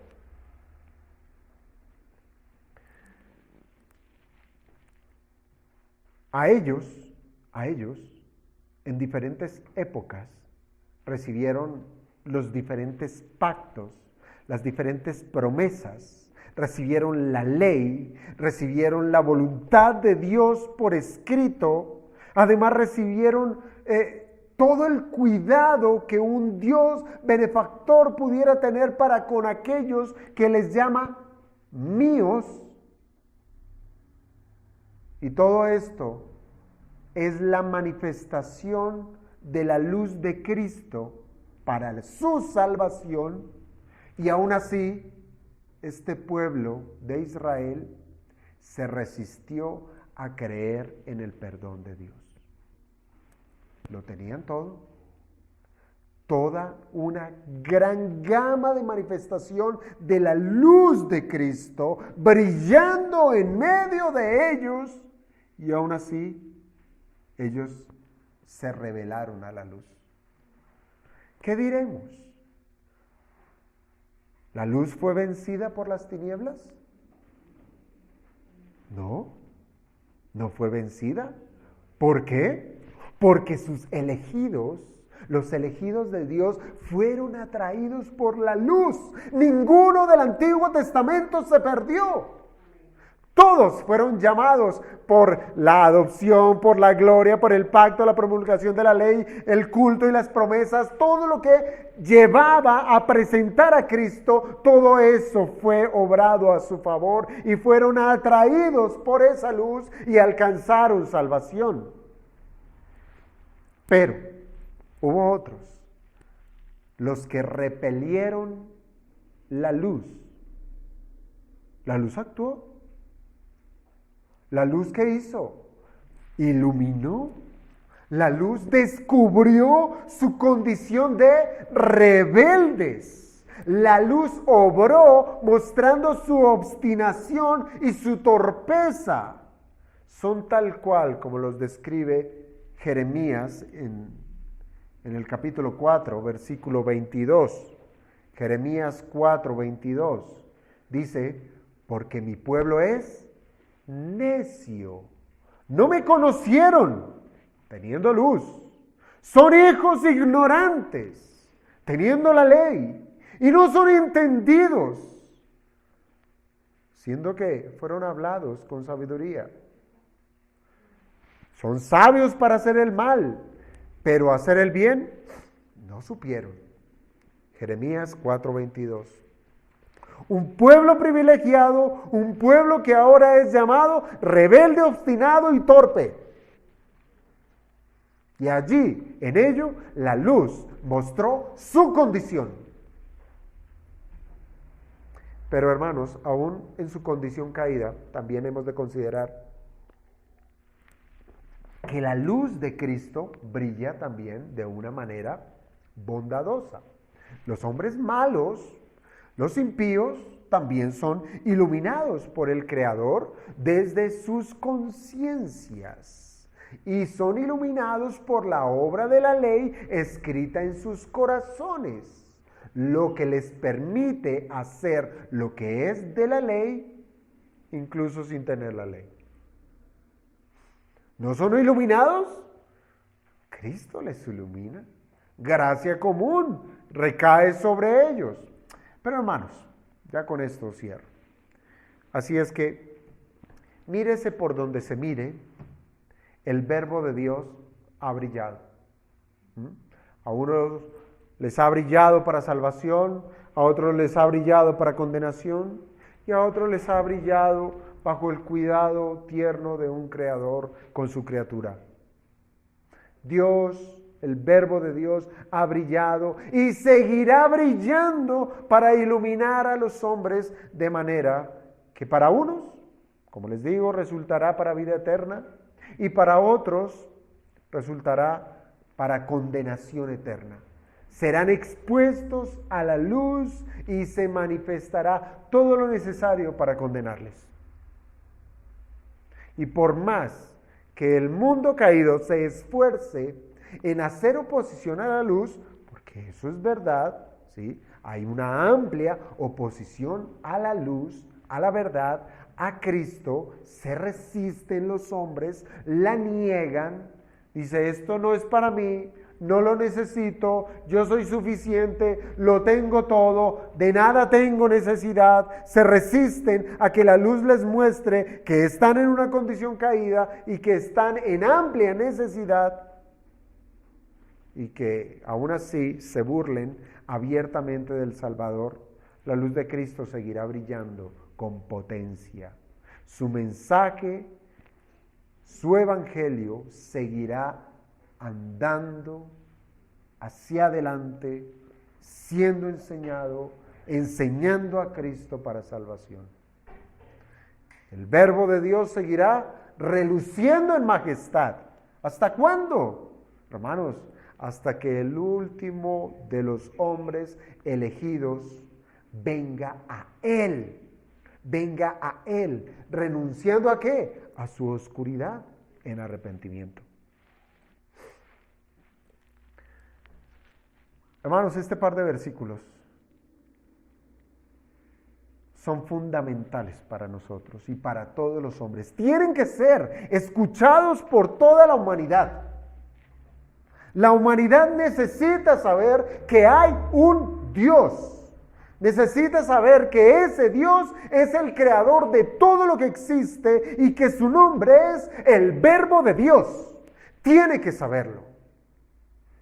A ellos, en diferentes épocas, recibieron los diferentes pactos, las diferentes promesas, recibieron la ley, recibieron la voluntad de Dios por escrito. Además recibieron todo el cuidado que un Dios benefactor pudiera tener para con aquellos que les llama míos. Y todo esto es la manifestación de la luz de Cristo para su salvación. Y aún así, este pueblo de Israel se resistió a creer en el perdón de Dios. Lo tenían todo. Toda una gran gama de manifestación de la luz de Cristo brillando en medio de ellos, y aún así ellos se rebelaron a la luz. ¿Qué diremos? ¿La luz fue vencida por las tinieblas? No fue vencida. ¿Por qué? Porque sus elegidos, los elegidos de Dios, fueron atraídos por la luz. Ninguno del Antiguo Testamento se perdió. Todos fueron llamados por la adopción, por la gloria, por el pacto, la promulgación de la ley, el culto y las promesas. Todo lo que llevaba a presentar a Cristo, todo eso fue obrado a su favor y fueron atraídos por esa luz y alcanzaron salvación. Pero hubo otros, los que repelieron la luz. La luz actuó. ¿La luz qué hizo? Iluminó. La luz descubrió su condición de rebeldes. La luz obró mostrando su obstinación y su torpeza. Son tal cual como los describe Jeremías en el capítulo 4, versículo 22. Jeremías 4, 22. Dice, porque mi pueblo es necio. No me conocieron, teniendo luz. Son hijos ignorantes, teniendo la ley, y no son entendidos, siendo que fueron hablados con sabiduría. Son sabios para hacer el mal, pero hacer el bien no supieron. Jeremías 4:22. Un pueblo privilegiado, un pueblo que ahora es llamado rebelde, obstinado y torpe. Y allí, en ello, la luz mostró su condición. Pero hermanos, aún en su condición caída, también hemos de considerar que la luz de Cristo brilla también de una manera bondadosa. Los hombres malos, los impíos, también son iluminados por el Creador desde sus conciencias y son iluminados por la obra de la ley escrita en sus corazones, lo que les permite hacer lo que es de la ley, incluso sin tener la ley. ¿No son iluminados? Cristo les ilumina. Gracia común recae sobre ellos. Pero hermanos, ya con esto cierro. Así es que, mírese por donde se mire, el verbo de Dios ha brillado. A unos les ha brillado para salvación, a otros les ha brillado para condenación, y a otros les ha brillado bajo el cuidado tierno de un creador con su criatura. Dios, el verbo de Dios ha brillado y seguirá brillando para iluminar a los hombres de manera que para unos, como les digo, resultará para vida eterna y para otros resultará para condenación eterna. Serán expuestos a la luz y se manifestará todo lo necesario para condenarles. Y por más que el mundo caído se esfuerce en hacer oposición a la luz, porque eso es verdad, ¿sí? Hay una amplia oposición a la luz, a la verdad, a Cristo, se resisten los hombres, la niegan, dice, esto no es para mí, no lo necesito, yo soy suficiente, lo tengo todo, de nada tengo necesidad. Se resisten a que la luz les muestre que están en una condición caída y que están en amplia necesidad y que aún así se burlen abiertamente del Salvador. La luz de Cristo seguirá brillando con potencia. Su mensaje, su evangelio seguirá andando hacia adelante, siendo enseñado, enseñando a Cristo para salvación. El verbo de Dios seguirá reluciendo en majestad. ¿Hasta cuándo? Hermanos, hasta que el último de los hombres elegidos venga a Él. Venga a Él, renunciando ¿a qué? A su oscuridad en arrepentimiento. Hermanos, este par de versículos son fundamentales para nosotros y para todos los hombres. Tienen que ser escuchados por toda la humanidad. La humanidad necesita saber que hay un Dios. Necesita saber que ese Dios es el creador de todo lo que existe y que su nombre es el Verbo de Dios. Tiene que saberlo.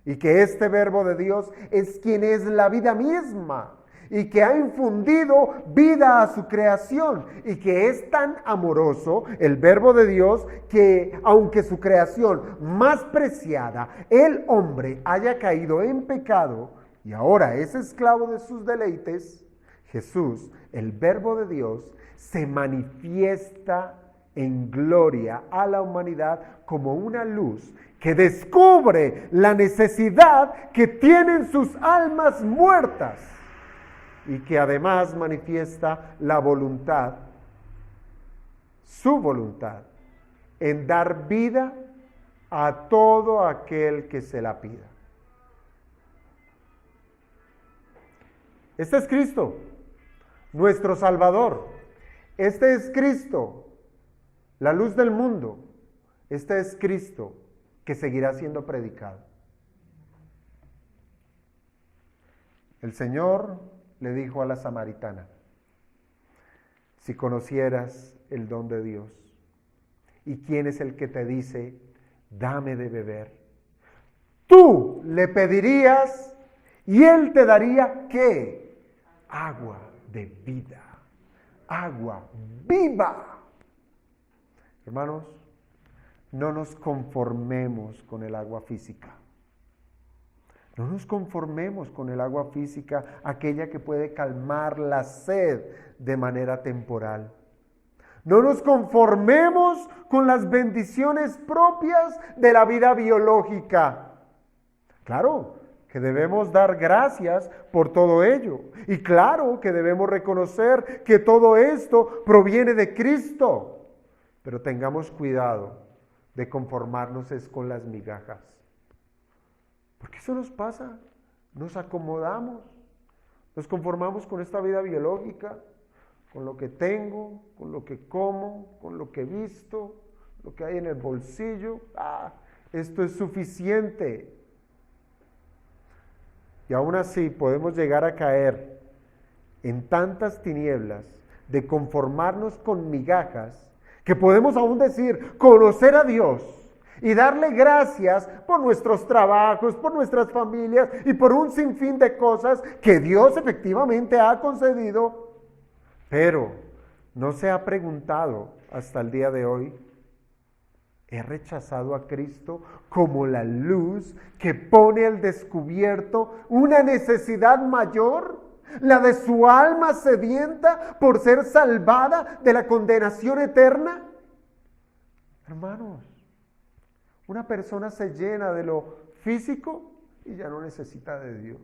Y que este Verbo de Dios es quien es la vida misma y que ha infundido vida a su creación y que es tan amoroso el Verbo de Dios que aunque su creación más preciada, el hombre, haya caído en pecado y ahora es esclavo de sus deleites, Jesús, el Verbo de Dios, se manifiesta en gloria a la humanidad como una luz que descubre la necesidad que tienen sus almas muertas y que además manifiesta la voluntad, su voluntad, en dar vida a todo aquel que se la pida. Este es Cristo, nuestro Salvador. Este es Cristo, la luz del mundo. Este es Cristo que seguirá siendo predicado. El Señor le dijo a la samaritana, si conocieras el don de Dios, ¿y quién es el que te dice, dame de beber? Tú le pedirías y Él te daría, ¿qué? Agua de vida, agua viva. Hermanos, no nos conformemos con el agua física. No nos conformemos con el agua física, aquella que puede calmar la sed de manera temporal. No nos conformemos con las bendiciones propias de la vida biológica. Claro que debemos dar gracias por todo ello. Y claro que debemos reconocer que todo esto proviene de Cristo. Pero tengamos cuidado de conformarnos es con las migajas. Porque eso nos pasa, nos acomodamos, nos conformamos con esta vida biológica, con lo que tengo, con lo que como, con lo que he visto, lo que hay en el bolsillo. Esto es suficiente. Y aún así podemos llegar a caer en tantas tinieblas de conformarnos con migajas, que podemos aún decir conocer a Dios y darle gracias por nuestros trabajos, por nuestras familias y por un sinfín de cosas que Dios efectivamente ha concedido, pero no se ha preguntado hasta el día de hoy, ¿he rechazado a Cristo como la luz que pone al descubierto una necesidad mayor? La de su alma sedienta por ser salvada de la condenación eterna. Hermanos, una persona se llena de lo físico y ya no necesita de Dios.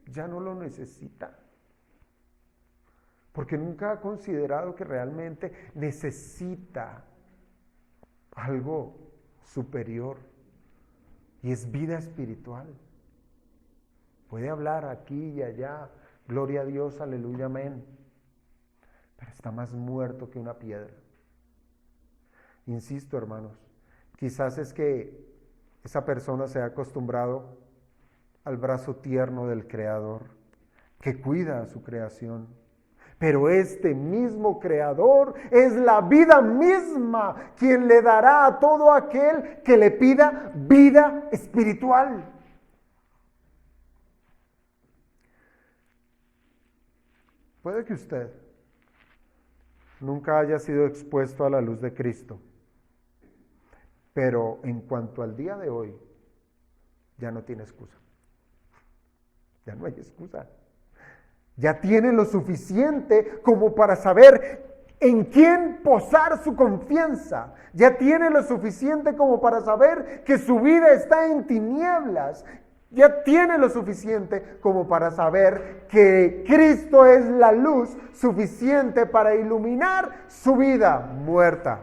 Ya no lo necesita. Porque nunca ha considerado que realmente necesita algo superior. Y es vida espiritual. Puede hablar aquí y allá, gloria a Dios, aleluya, amén. Pero está más muerto que una piedra. Insisto, hermanos, quizás es que esa persona se ha acostumbrado al brazo tierno del Creador, que cuida a su creación. Pero este mismo Creador es la vida misma, quien le dará a todo aquel que le pida vida espiritual. Puede que usted nunca haya sido expuesto a la luz de Cristo, pero en cuanto al día de hoy, ya no tiene excusa. Ya no hay excusa. Ya tiene lo suficiente como para saber en quién posar su confianza. Ya tiene lo suficiente como para saber que su vida está en tinieblas. Ya tiene lo suficiente como para saber que Cristo es la luz suficiente para iluminar su vida muerta.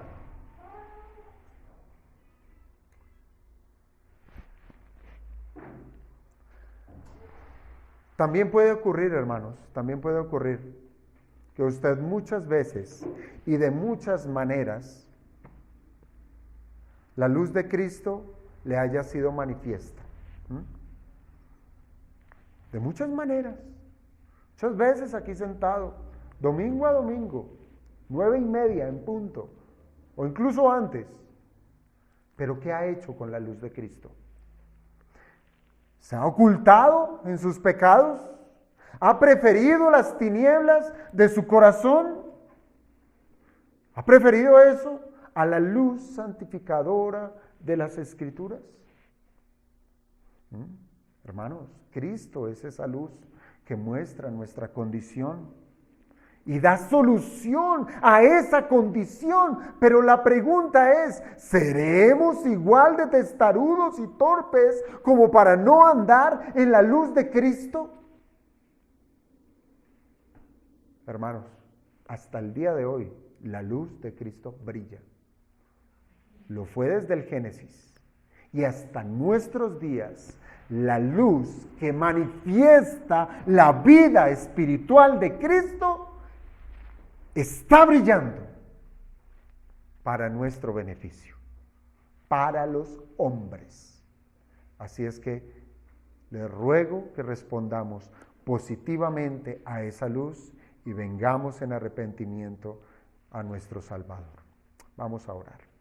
También puede ocurrir, hermanos, también puede ocurrir que usted muchas veces y de muchas maneras la luz de Cristo le haya sido manifiesta. De muchas maneras. Muchas veces aquí sentado, domingo a domingo, 9:30 en punto, o incluso antes. Pero ¿qué ha hecho con la luz de Cristo? ¿Se ha ocultado en sus pecados? ¿Ha preferido las tinieblas de su corazón? ¿Ha preferido eso a la luz santificadora de las Escrituras? Hermanos, Cristo es esa luz que muestra nuestra condición y da solución a esa condición. Pero la pregunta es, ¿seremos igual de testarudos y torpes como para no andar en la luz de Cristo? Hermanos, hasta el día de hoy, la luz de Cristo brilla. Lo fue desde el Génesis y hasta nuestros días. La luz que manifiesta la vida espiritual de Cristo está brillando para nuestro beneficio, para los hombres. Así es que les ruego que respondamos positivamente a esa luz y vengamos en arrepentimiento a nuestro Salvador. Vamos a orar.